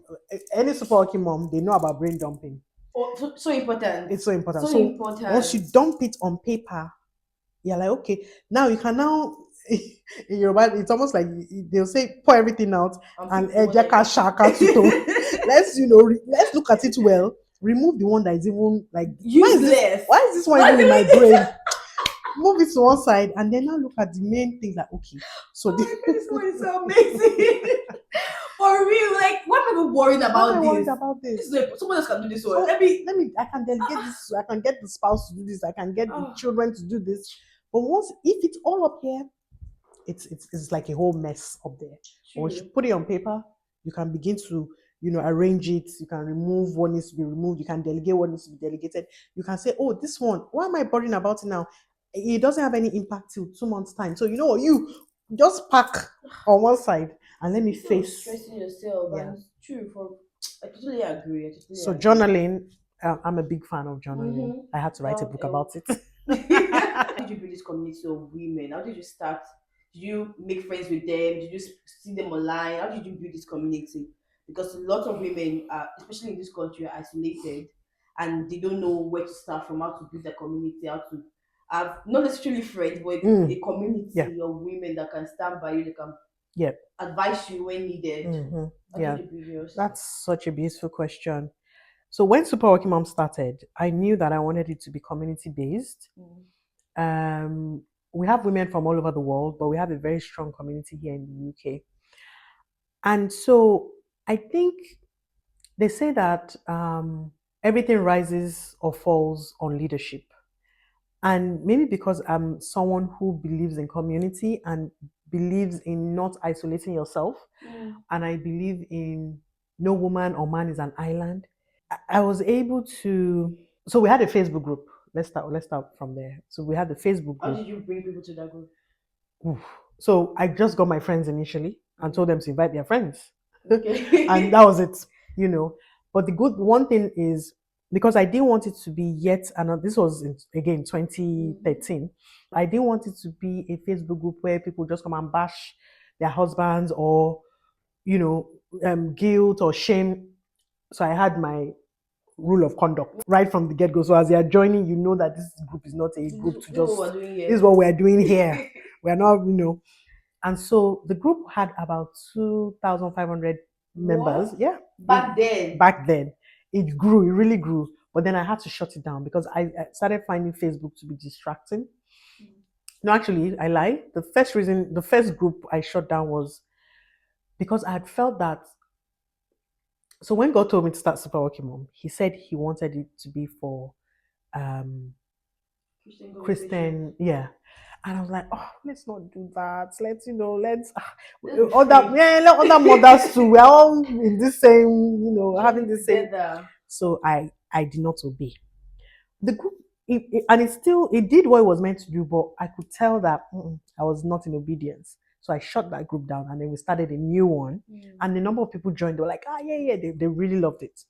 Any super working mom, they know about brain dumping. So important. It's so important. So So important. once you dump it on paper, you're like, okay, now you can now in your mind, it's almost like they'll say pour everything out and ejaka shaka tuto. Let's let's look at it well. Remove the one that is even like useless. Why is this one even in my brain? Move it to one side and then now look at the main thing. Like, okay, so this one is so amazing. For real, like why am I even worrying about this? Worried about this? Someone else can do this one. So let me. I can delegate this. I can get the spouse to do this. I can get the children to do this. But if it's all up here, it's like a whole mess up there. Once you put it on paper, you can begin to arrange it. You can remove what needs to be removed. You can delegate what needs to be delegated. You can say, oh, this one, why am I bothering about it now? It doesn't have any impact till 2 months time. So you know what, you just pack on one side and let me face. Stressing yourself. Yeah. And it's true. I totally agree. So journaling, I'm a big fan of journaling. I had to write a book about it. How did you build this community of women? How did you start? Did you make friends with them? Did you see them online? How did you build this community? Because a lot of women, especially in this country, are isolated and they don't know where to start from, how to build a community, how to have not necessarily friends, but a community of women that can stand by you, that can advise you when needed. How did you build yours? That's such a beautiful question. So when Super Working Mom started, I knew that I wanted it to be community based. We have women from all over the world, but we have a very strong community here in the UK. And so I think they say that everything rises or falls on leadership. And maybe because I'm someone who believes in community and believes in not isolating yourself, and I believe in no woman or man is an island, I was able to. So we had a Facebook group. Let's start from there. So we had the Facebook group. How did you bring people to that group? Oof. So I just got my friends initially and told them to invite their friends. Okay. And that was it, But the good one thing is, because I didn't want it to be yet another, this was again 2013. I didn't want it to be a Facebook group where people just come and bash their husbands or, guilt or shame. So I had my rule of conduct right from the get-go. So as you're joining, you know that this group is not a group to just, this is what we're doing here. We're not, And so the group had about 2,500 members. What? Yeah. Back then. It grew, it really grew. But then I had to shut it down because I started finding Facebook to be distracting. No, actually, I lied. The first group I shut down was because I had felt that. So when God told me to start Super Working Mom, He said He wanted it to be for Christian, yeah. And I was like, oh, let's not do that. Let's other mothers too. We're all in this same, having the same. So I I did not obey. The group, and it did what it was meant to do, but I could tell that I was not in obedience. So I shut that group down, and then we started a new one. And the number of people joined, they were like, yeah, yeah, they really loved it.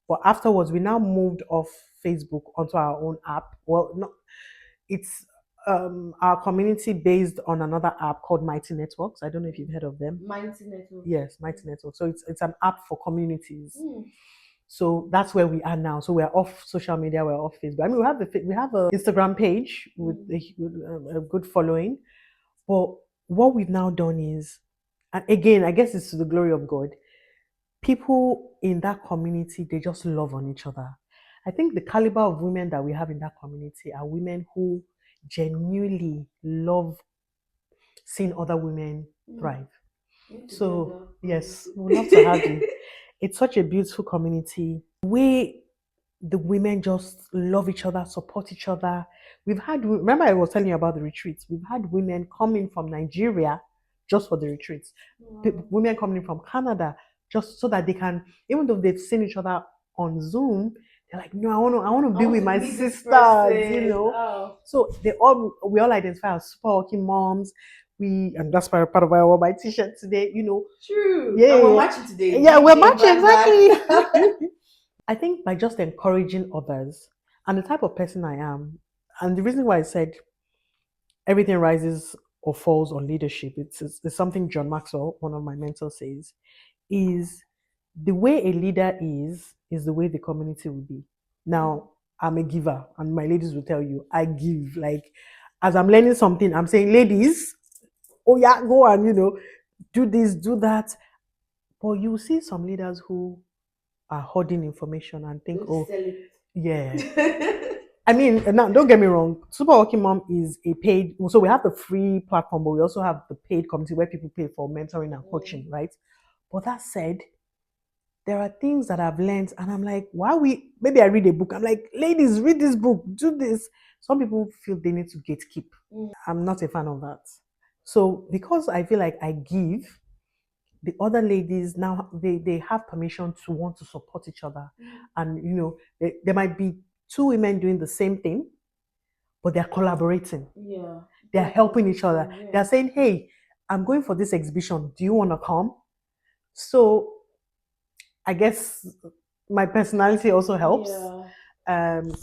But afterwards, we now moved off Facebook onto our own app. Well, no, it's our community based on another app called Mighty Networks. I don't know if you've heard of them. Mighty Network. Yes, Mighty Network. So it's an app for communities. So that's where we are now. So we're off social media. We're off Facebook. I mean, we have a Instagram page with a good following. But what we've now done is, and again, I guess it's to the glory of God. People in that community, they just love on each other. I think the caliber of women that we have in that community are women who genuinely love seeing other women thrive. So yes, we would love to have you. It's such a beautiful community. The women just love each other, support each other. Remember I was telling you about the retreats. We've had women coming from Nigeria just for the retreats. Women coming from Canada just so that they can, even though they've seen each other on Zoom, they're like, no, I want to be with my sisters, you know. Oh. So we all identify as super working moms. And that's part of why I wore my t-shirt today, you know. True. Yeah, And we're yeah. matching today. Yeah, we're DJ matching back. exactly. I think by just encouraging others and the type of person I am, and the reason why I said everything rises or falls on leadership, it's something John Maxwell, one of my mentors, says, is the way a leader is the way the community will be. Now, I'm a giver, and my ladies will tell you, I give. Like, as I'm learning something, I'm saying, ladies, oh yeah, go and, do this, do that. But you see some leaders who are hoarding information and think, Don't oh, sell it. yeah. I mean, now don't get me wrong. Super Working Mom is a paid, so we have the free platform, but we also have the paid community where people pay for mentoring and coaching, right? But that said, there are things that I've learned, and I'm like, maybe I read a book. I'm like, ladies, read this book, do this. Some people feel they need to gatekeep. I'm not a fan of that. So because I feel like I give, the other ladies now they have permission to want to support each other, and there might be two women doing the same thing, but they're collaborating. Yeah. They're helping each other. Yeah. They're saying, hey, I'm going for this exhibition, do you want to come? So I guess my personality also helps.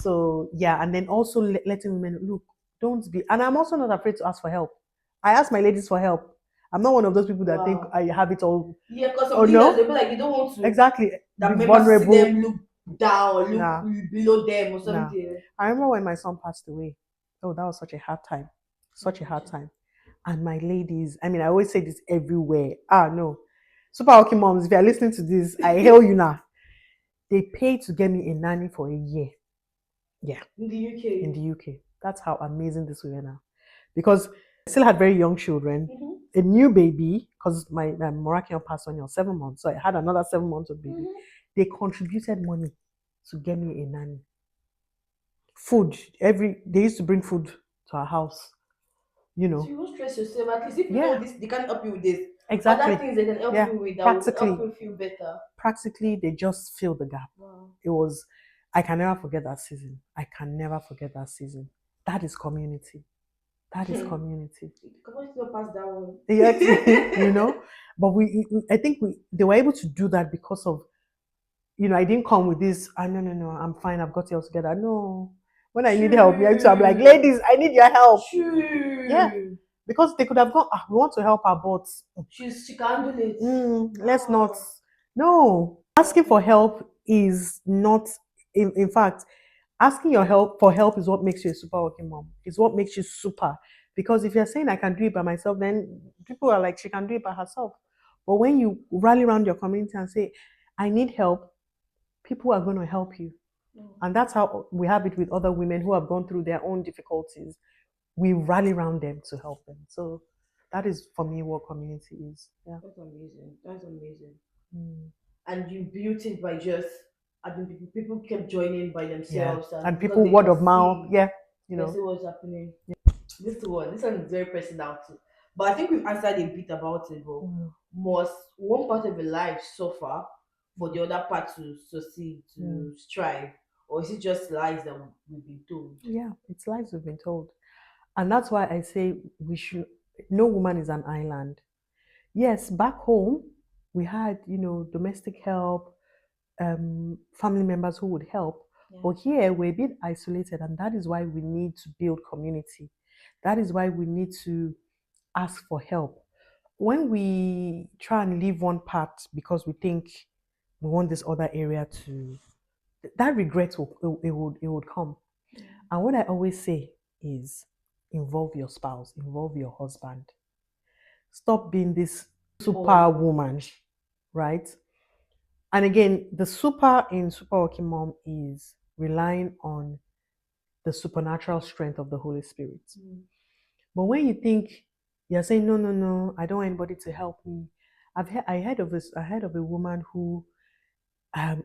So yeah, and then also letting women look, don't be, and I'm also not afraid to ask for help. I ask my ladies for help. I'm not one of those people that think I have it all. Yeah, because some leaders they'll be like, you don't want to Exactly. that Be members see vulnerable. them look down or look Nah. below them or Nah. something. I remember when my son passed away. Oh, that was such a hard time. Such a hard time. And my ladies, I mean, I always say this everywhere. No. Super Working Moms, if you're listening to this, I hail you now. They paid to get me a nanny for a year. Yeah. In the UK. In the UK. That's how amazing these women are. Because I still had very young children, a new baby, because my Moroccan passed when he was 7 months. So I had another 7 months of baby. They contributed money to get me a nanny. Food. They used to bring food to our house. So you won't stress yourself. At least if you know this, they can help you with this. Exactly. Other things they can help you with that will help you feel better. Practically, they just fill the gap. Wow. I can never forget that season. I can never forget that season. That is community. That is community. Community don't pass that one. Yeah, but I think they were able to do that because of, I didn't come with this. No, I'm fine. I've got it all together. No, when I need help, I'm like, ladies, I need your help. True. Yeah, because they could have gone. We want to help her, but she can handle it. Let's not. No, asking for help is not. In fact, asking for help is what makes you a super working mom. It's what makes you super. Because if you're saying I can do it by myself, then people are like, she can do it by herself. But when you rally around your community and say, I need help, people are going to help you. And that's how we have it with other women who have gone through their own difficulties. We rally around them to help them. So that is for me what community is. Yeah. That's amazing. That's amazing. And you built it by just, I mean, people kept joining by themselves, and people word of mouth. Yeah, see what's happening. This one is very personal too. But I think we've answered a bit about it. But must one part of your life suffer for the other part to succeed, to strive, or is it just lies that we've been told? Yeah, it's lies we've been told. And that's why I say we should, no woman is an island. Yes, back home, we had, domestic help, family members who would help. Yeah. But here, we're a bit isolated, and that is why we need to build community. That is why we need to ask for help. When we try and leave one part because we think we want this other area to, that regret it would come. Yeah. And what I always say is involve your spouse, involve your husband. Stop being this superwoman, right? And again, the super in super working mom is relying on the supernatural strength of the Holy Spirit. Mm. But when you think you're saying no, no, no, I don't want anybody to help me. I heard of this. I heard of a woman who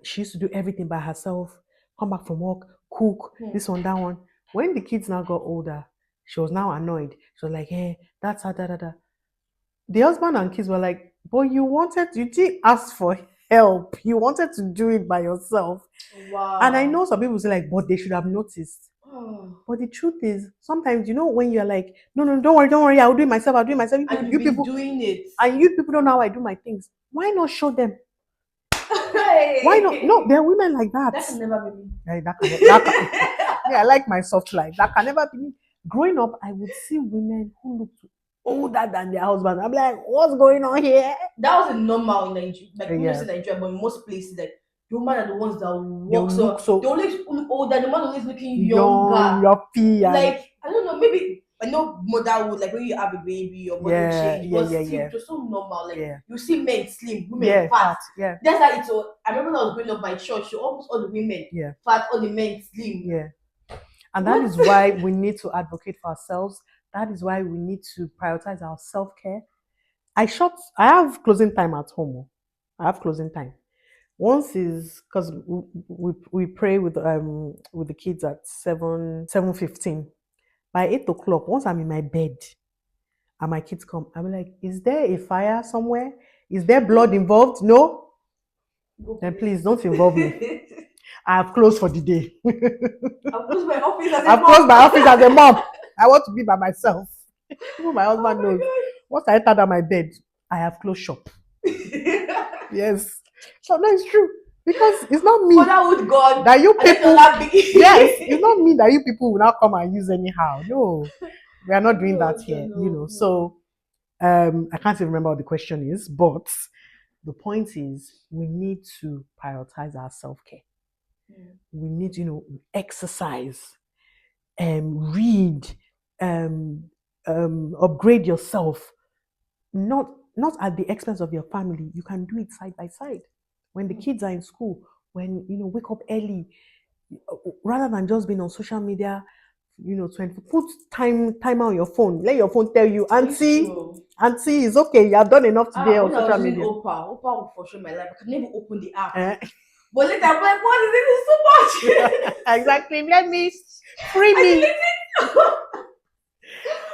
she used to do everything by herself. Come back from work, cook this one, that one. When the kids now got older, she was now annoyed. She was like, "Hey, that's her, da da da." The husband and kids were like, "But you didn't ask for help. You wanted to do it by yourself." Wow. And I know some people say like, "But they should have noticed." But the truth is, sometimes when you're like, "No, no, don't worry, I'll do it myself. I'll do it myself." And You you've been people doing it. and you people don't know how I do my things. Why not show them? Why not? No, there are women like that. That can never be me. Yeah, I like my soft life. That can never be me. Growing up, I would see women who looked older than their husband. I'm like, what's going on here? That was a normal in Nigeria, like Yeah. in Nigeria, but in most places, like the women are the ones that They walk look so they always look older, the man always looking young, younger. yuppie, and Like I don't know, maybe I know motherhood, like when you have a baby, your body will change, but still, it was so normal. Like you see men slim, women fat. yeah, That's how it's all. I remember when I was growing up my church, so almost all the women fat, all the men slim. yeah. And that is why we need to advocate for ourselves. That is why we need to prioritize our self-care. I have closing time at home. I have closing time. Once is because we pray with the kids at 7:15. By 8 o'clock, once I'm in my bed and my kids come, I'm like, is there a fire somewhere? Is there blood involved? No? Then please don't involve me. I have closed for the day. I've closed my office as a I've mom. closed my office as a mom. I want to be by myself. Even my husband knows. God. Once I enter my bed, I have closed shop. Yes. So no, it's true. Because it's not me Motherhood God that you people. Yes, it's not me. me that you people will now come and use anyhow. No, we are not doing that here. No. So I can't even remember what the question is, but the point is we need to prioritize our self-care. We need, exercise, read, upgrade yourself. Not at the expense of your family. You can do it side by side. When the kids are in school, when wake up early, rather than just being on social media, 20 put timer on your phone. Let your phone tell you, auntie, it's okay. You have done enough today on When I was social using media. Opa will for sure my life. I can never open the app. But later I'm like, what is this? It's so much. Exactly. Let me free me.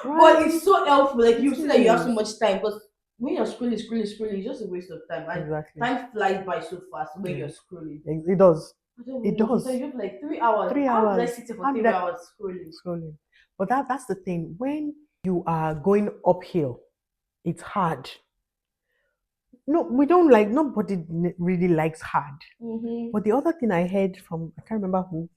But it's so helpful. Like you see that you have so is. much time, but when you're scrolling, it's just a waste of time. And Exactly. time flies by so fast when you're scrolling. It does. I don't It know. does. Sometimes you have like 3 hours. 3 hours. How did I sit here for 3 hours scrolling? But that's the thing. When you are going uphill, it's hard. No, we don't like. Nobody really likes hard. But the other thing I heard from, I can't remember who,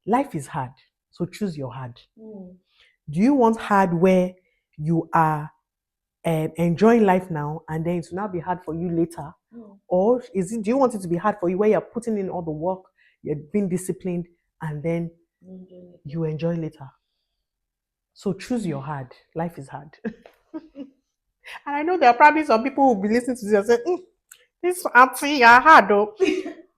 life is hard. So choose your hard. Do you want hard where you are enjoying life now and then it will now be hard for you later? Or do you want it to be hard for you where you're putting in all the work, you're being disciplined, and then you enjoy later? So choose your hard. Life is hard. And I know there are probably some people who will be listening to this and say, this auntie, you're hard though.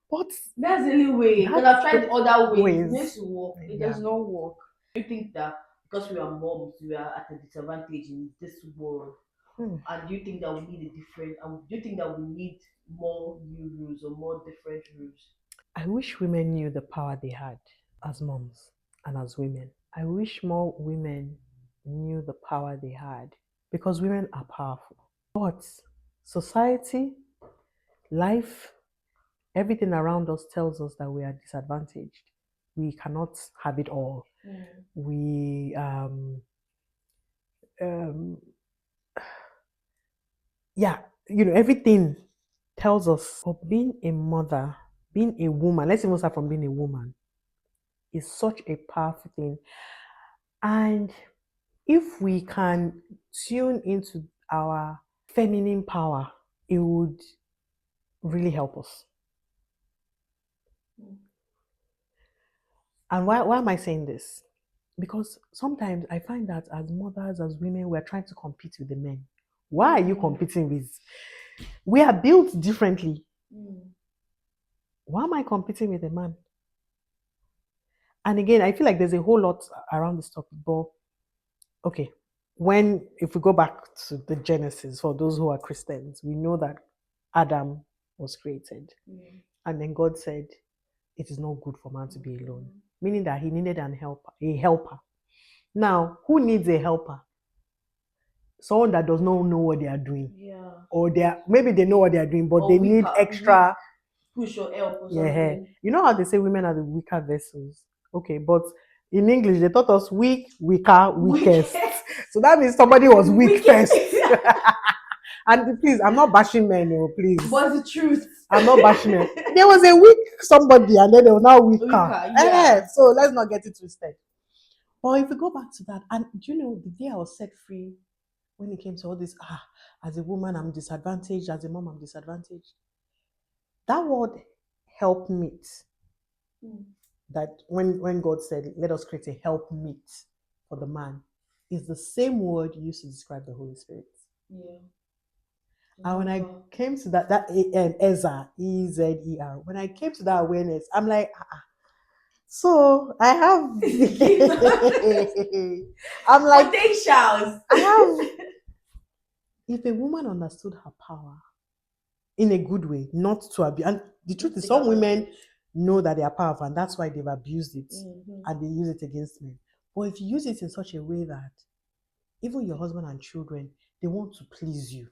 But that's the only way. Because I've tried the other way. It needs to work. It does not work. Do you think that because we are moms, we are at a disadvantage in this world? And do you think that we need a different? Do you think that we need more new rules or more different rules? I wish women knew the power they had as moms and as women. I wish more women knew the power they had because women are powerful. But society, life, everything around us tells us that we are disadvantaged. we cannot have it all. We yeah, everything tells us. But being a mother, being a woman, let's even start from being a woman, is such a powerful thing. And if we can tune into our feminine power, it would really help us. And why am I saying this? Because sometimes I find that as mothers, as women, we're trying to compete with the men. Why are you competing with? We are built differently. Why am I competing with a man? And again, I feel like there's a whole lot around this topic. But okay, if we go back to the Genesis, for those who are Christians, we know that Adam was created. And then God said, it is not good for man to be alone. Meaning that he needed a helper. Now, who needs a helper? Someone that does not know what they are doing. Yeah. Or maybe they know what they are doing, but they need extra push or help or yeah. something. You know how they say women are the weaker vessels? Okay, but in English they taught us weak, weaker, weakest. So that means somebody was weak first. And please, I'm not bashing men, please. But the truth. I'm not bashing men. There was a weak somebody and then there was now weaker. Yeah. So let's not get it twisted. But if we go back to that, and do you know the day I was set free when it came to all this, as a woman I'm disadvantaged, as a mom I'm disadvantaged. That word helpmeet, that when God said, let us create a helpmeet for the man, is the same word used to describe the Holy Spirit. Yeah. And when I came to that Ezer, E-Z-E-R, when I came to that awareness, I'm like, so I have I'm like potentials. I have if a woman understood her power in a good way, not to abuse, and the truth is some women know that they are powerful and that's why they've abused it and they use it against men. But if you use it in such a way that even your husband and children, they want to please you.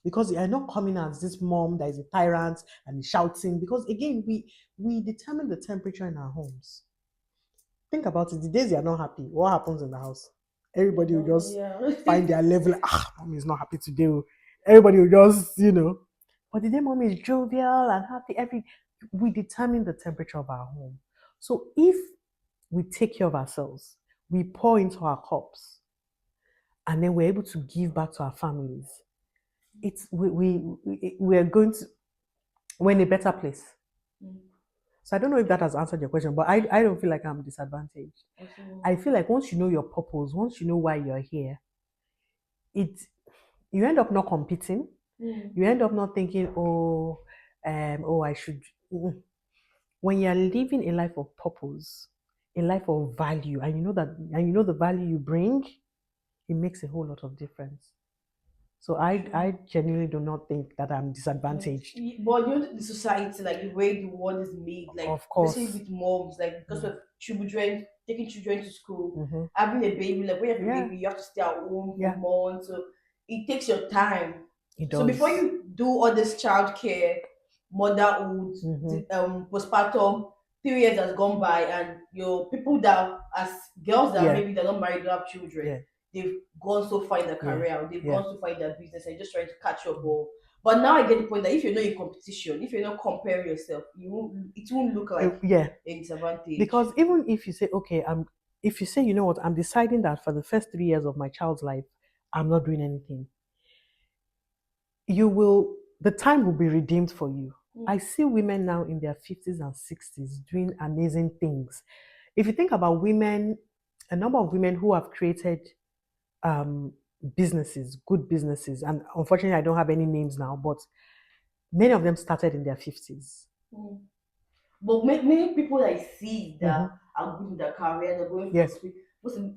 Because you are not coming as this mom that is a tyrant and shouting. Because again, we determine the temperature in our homes. Think about it. The days you are not happy, what happens in the house? Everybody will just find their level. Mommy is not happy today. Everybody will just, But the day mommy is jovial and happy, we determine the temperature of our home. So if we take care of ourselves, we pour into our cups, and then we're able to give back to our families, we're going to, we're in a better place. So I don't know if that has answered your question, but I don't feel like I'm disadvantaged. I feel like once you know your purpose, once you know why you're here, you end up not competing. You end up not thinking, I should. When you're living a life of purpose, a life of value, and you know the value you bring, it makes a whole lot of difference. So I genuinely do not think that I'm disadvantaged. But you know the society, like the way the world is made, like of course, especially with moms, like because of children, taking children to school, having a baby, like when you have a baby, you have to stay at home for months. So it takes your time. It does. So before you do all this childcare, motherhood, postpartum, 3 years has gone by, and your people that as girls that maybe they're not married, don't have children, they've gone so far in their career, they've gone so far in their business, and you're just trying to catch up. But now I get the point that if you're not in competition, if you're not comparing yourself, it won't look like a disadvantage. Because even if you say, okay, if you say, you know what, I'm deciding that for the first 3 years of my child's life, I'm not doing anything, the time will be redeemed for you. I see women now in their 50s and 60s doing amazing things. If you think about women, a number of women who have created businesses, good businesses, and unfortunately I don't have any names now, but many of them started in their 50s. But many people I see that are good in their career, they're going for speed.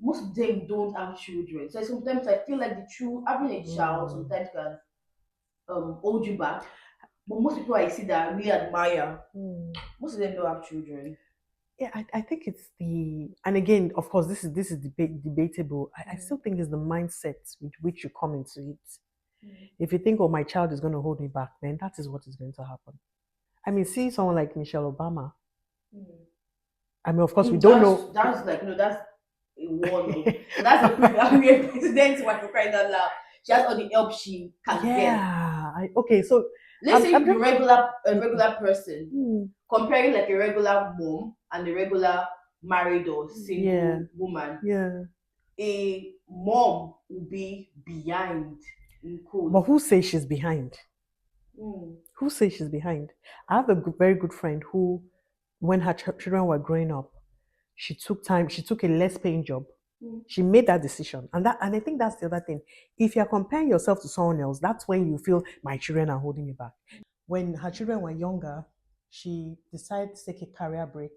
Most of them don't have children. So sometimes I feel like having a child sometimes can hold you back. But most people I see that I really admire, most of them don't have children. Yeah, I think it's and again, of course, this is debatable. I still think it's the mindset with which you come into it. If you think, oh, my child is going to hold me back, then that is what is going to happen. I mean, see someone like Michelle Obama. I mean, of course, we don't That's know. like that's a one of so that's a president's wife for crying out loud. She has all the help she can get. Yeah. Okay. So Let's say I'm the just. regular a regular person Hmm, comparing like a regular mom and a regular married or yeah. single woman. Yeah. A mom will be behind in But quotes. who says she's behind? Mm. Who says she's behind? I have a very good friend who, when her children were growing up, she took time. She took a less paying job. Mm. She made that decision, and I think that's the other thing. If you're comparing yourself to someone else, that's when you feel my children are holding me back. When her children were younger, she decided to take a career break.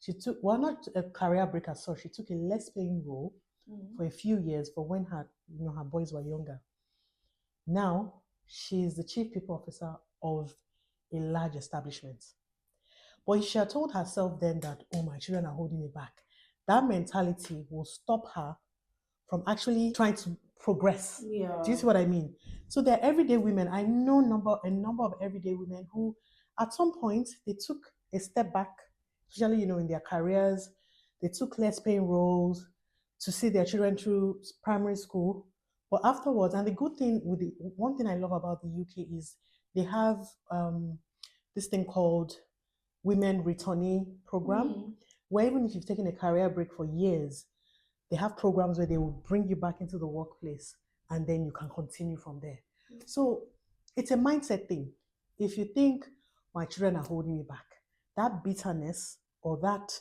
She took, well, not a career break as such. She took a less paying role Mm. for a few years for when her boys were younger. Now she's the chief people officer of a large establishment. But if she had told herself then that, oh, my children are holding me back, that mentality will stop her from actually trying to progress. Do you Yeah. see what I mean? So there are everyday women. I know a number of everyday women who, at some point, they took a step back, especially in their careers. They took less paying roles to see their children through primary school. But afterwards, and the good thing with the one thing I love about the UK is they have this thing called Women Returnee Program, Mm. where even if you've taken a career break for years, they have programs where they will bring you back into the workplace and then you can continue from there. So it's a mindset thing. If you think my children are holding me back, that bitterness or that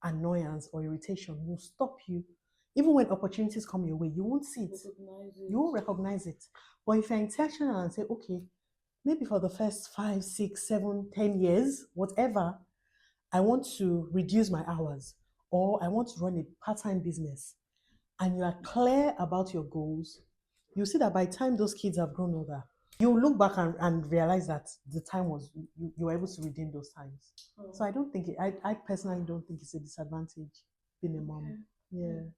annoyance or irritation will stop you. Even when opportunities come your way, you won't see it. Recognize You it. won't recognize it. But if you're intentional and say, okay, maybe for the first 5, 6, 7, 10 years, whatever, I want to reduce my hours or I want to run a part time business, and you are clear about your goals, you see that by the time those kids have grown older, you look back and realize that the time was, you were able to redeem those times. Oh, So I don't think I personally don't think it's a disadvantage being a mom. okay. Yeah. Mm.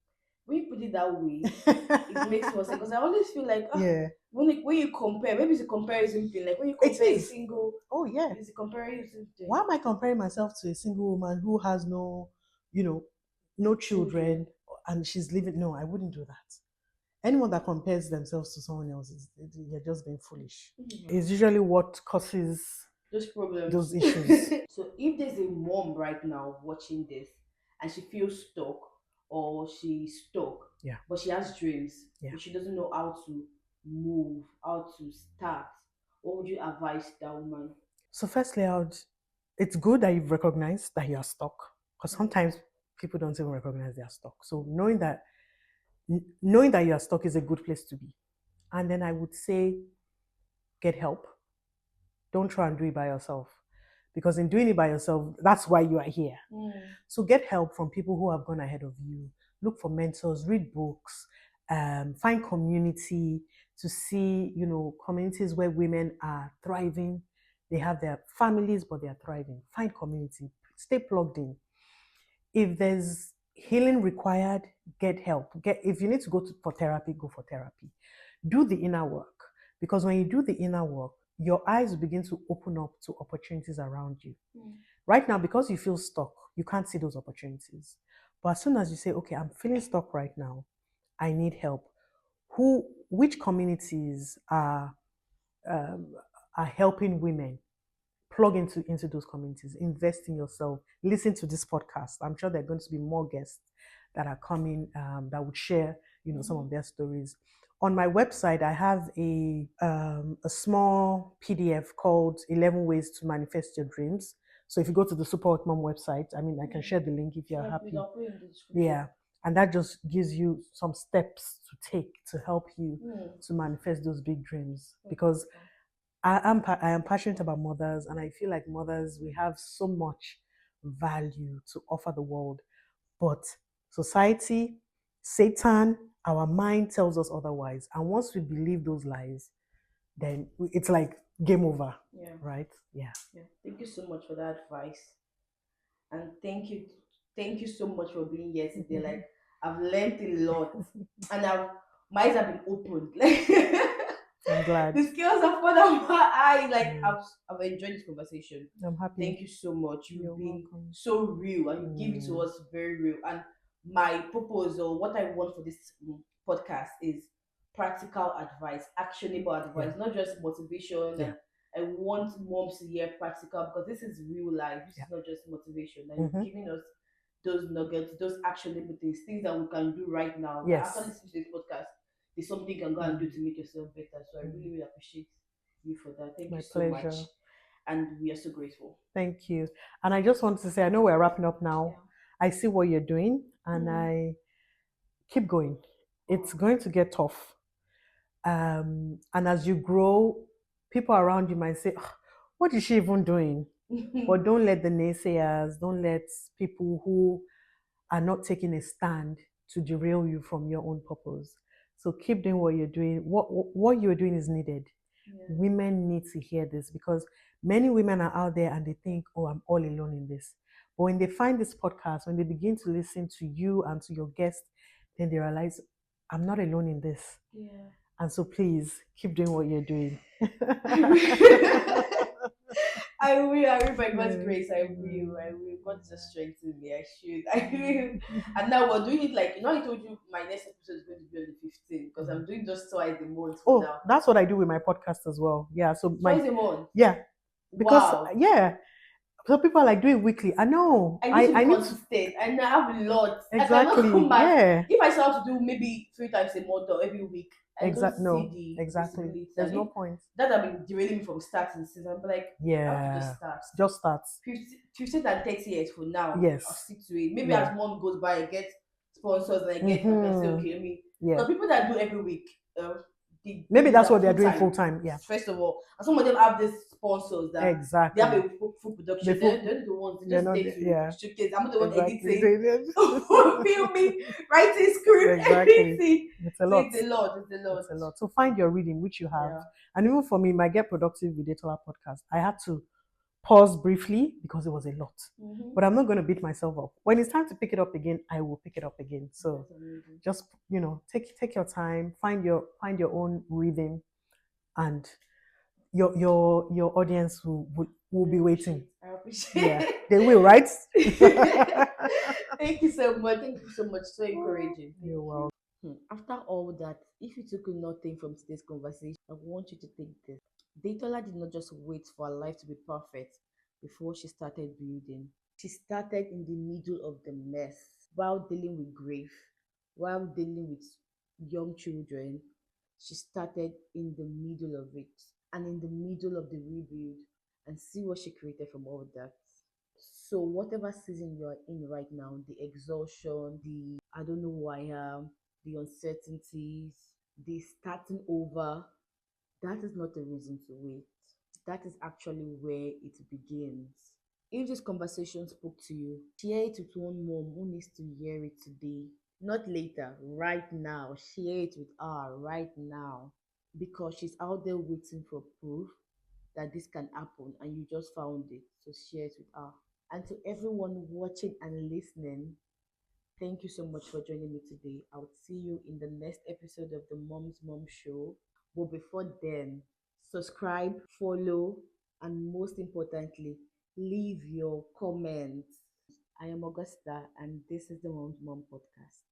When you put it that way, it makes more sense because I always feel like Yeah. when you compare, maybe it's a comparison thing. Like when you It compare a is. single, Oh yeah. it's a comparison Why thing. am I comparing myself to a single woman who has you know, no Children. children and she's living? No, I wouldn't do that. Anyone that compares themselves to someone else you're just being foolish. Mhm. It's usually what causes Those those problems. issues. So if there's a mom right now watching this and she feels stuck or she's stuck, Yeah, but she has dreams, yeah. but she doesn't know how to move, how to start, what would you advise that woman? So firstly, it's good that you've recognized that you're stuck, because Mm. sometimes people don't even recognize they're stuck. So knowing that you're stuck is a good place to be. And then I would say get help. Don't try and do it by yourself, because in doing it by yourself, that's why you are here. Mm. So get help from people who have gone ahead of you. Look for mentors, read books, find community to see, communities where women are thriving. They have their families, but they are thriving. Find community, stay plugged in. If there's healing required, get help. If you need to for therapy, go for therapy. Do the inner work, because when you do the inner work, your eyes will begin to open up to opportunities around you. Mm. Right now, because you feel stuck, you can't see those opportunities. But as soon as you say, okay, I'm feeling stuck right now, I need help. Which communities um, are helping women? Plug into those communities, invest in yourself, listen to this podcast. I'm sure there are going to be more guests that are coming that would share, some of Mhm. their stories. On my website, I have a small PDF called 11 Ways to Manifest Your Dreams. So if you go to the Super Mom website, I mean, I can Mm. share the link if you're Yeah, please, happy. I'll put it in the description. Yeah. And that just gives you some steps to take to help you Mm. to manifest those big dreams. Okay. Because I am passionate about mothers, and I feel like mothers, we have so much value to offer the world. But society, Satan, our mind tells us otherwise. And once we believe those lies, then it's like game over, Yeah. right? Yeah. Yeah. Thank you so much for that advice. And thank you so much for being here today. Like I've learned a lot and I've my eyes have been opened. I'm glad. The scales have fallen off my eyes. Like Mm, I've enjoyed this conversation. I'm happy. Thank you so much. You're You've been welcome. so real and you give it to Mm, us very real. And my purpose or what I want for this podcast is practical advice, actionable yeah, advice, not just motivation. yeah, And I want moms to hear practical because this is real life. This yeah. is not just motivation. And you're Mm-hmm. giving us those nuggets, those actionable things that we can do right now. That after Yes. listening to this podcast, there's something you can go and do Mm, to make yourself better. So I mm. really, really appreciate you for that. Thank you My so much. pleasure. And we are so grateful. Thank you. And I just want to say, I know we're wrapping up now. I see what you're doing, and Mm. I keep going. It's going to get tough. And as you grow, people around you might say, "Ah, what is she even doing?" But don't let the naysayers, don't let people who are not taking a stand to derail you from your own purpose. So keep doing what you're doing. What you're doing is needed. Yeah. Women need to hear this because many women are out there and they think, oh, I'm all alone in this. But when they find this podcast, when they begin to listen to you and to your guests, then they realize, I'm not alone in this. Yeah. And so please keep doing what you're doing. I will. I will. By God's Yes. grace, I will. I will. God just strengthen me. I should. I will. And now we're doing it like I told you my next episode is going to be on the 15th because I'm doing just twice a month for Oh, now. that's what I do with my podcast as well. Yeah. So my Twice a month. yeah, because Wow. yeah, so people are like doing weekly. I know. I need to be I need to consistent. And I have a lot. I cannot exactly. come back. Yeah. If I start to do maybe 3 times a month or every week, I don't No. see the Exactly. visibility. There's And no if point. that have been derailing me from starting since I'm like, I have to Yeah. just start. Just starts. 15 and 30 years for now. I'll Yes. stick to it. Maybe Yeah. as month goes by, I get sponsors and I get, I can say, Mm-hmm. okay, let me. Yeah. Because people that do every week, Maybe maybe that's they're what they're full doing time, full time. Yeah. first of all. And some of them have these sponsors that they have Exactly. a full production. Before They're the ones, they they're just not there to yeah. showcase. I'm not the one Exactly. editing, filming, writing script, Exactly. everything. It's a So lot. it's a lot. It's a lot. It's a lot. So find your reading, which you have. Yeah. And even for me, my Get Productive with Detola podcast, I had to pause briefly because it was a lot. Mm-hmm. But I'm not going to beat myself up. When it's time to pick it up again, I will pick it up again. So That's amazing. just take your time, find your own rhythm, and your audience will be waiting. I appreciate Yeah, it. they will, right? Thank you so much. Thank you so much. So encouraging. Thank You're you. welcome. After all that, if you took nothing from today's conversation, I want you to take this. Datola did not just wait for her life to be perfect before she started building. She started in the middle of the mess while dealing with grief, while dealing with young children. She started in the middle of it and in the middle of the rebuild and see what she created from all that. So whatever season you are in right now, the exhaustion, the I don't know who I am, the uncertainties, the starting over, that is not a reason to wait. That is actually where it begins. If this conversation spoke to you, share it with one mom who needs to hear it today. Not later, right now. Share it with her right now. Because she's out there waiting for proof that this can happen and you just found it. So share it with her. And to everyone watching and listening, thank you so much for joining me today. I'll see you in the next episode of the Mom's Mom Show. But before then, subscribe, follow, and most importantly, leave your comments. I am Augusta, and this is the Mom's Mom Podcast.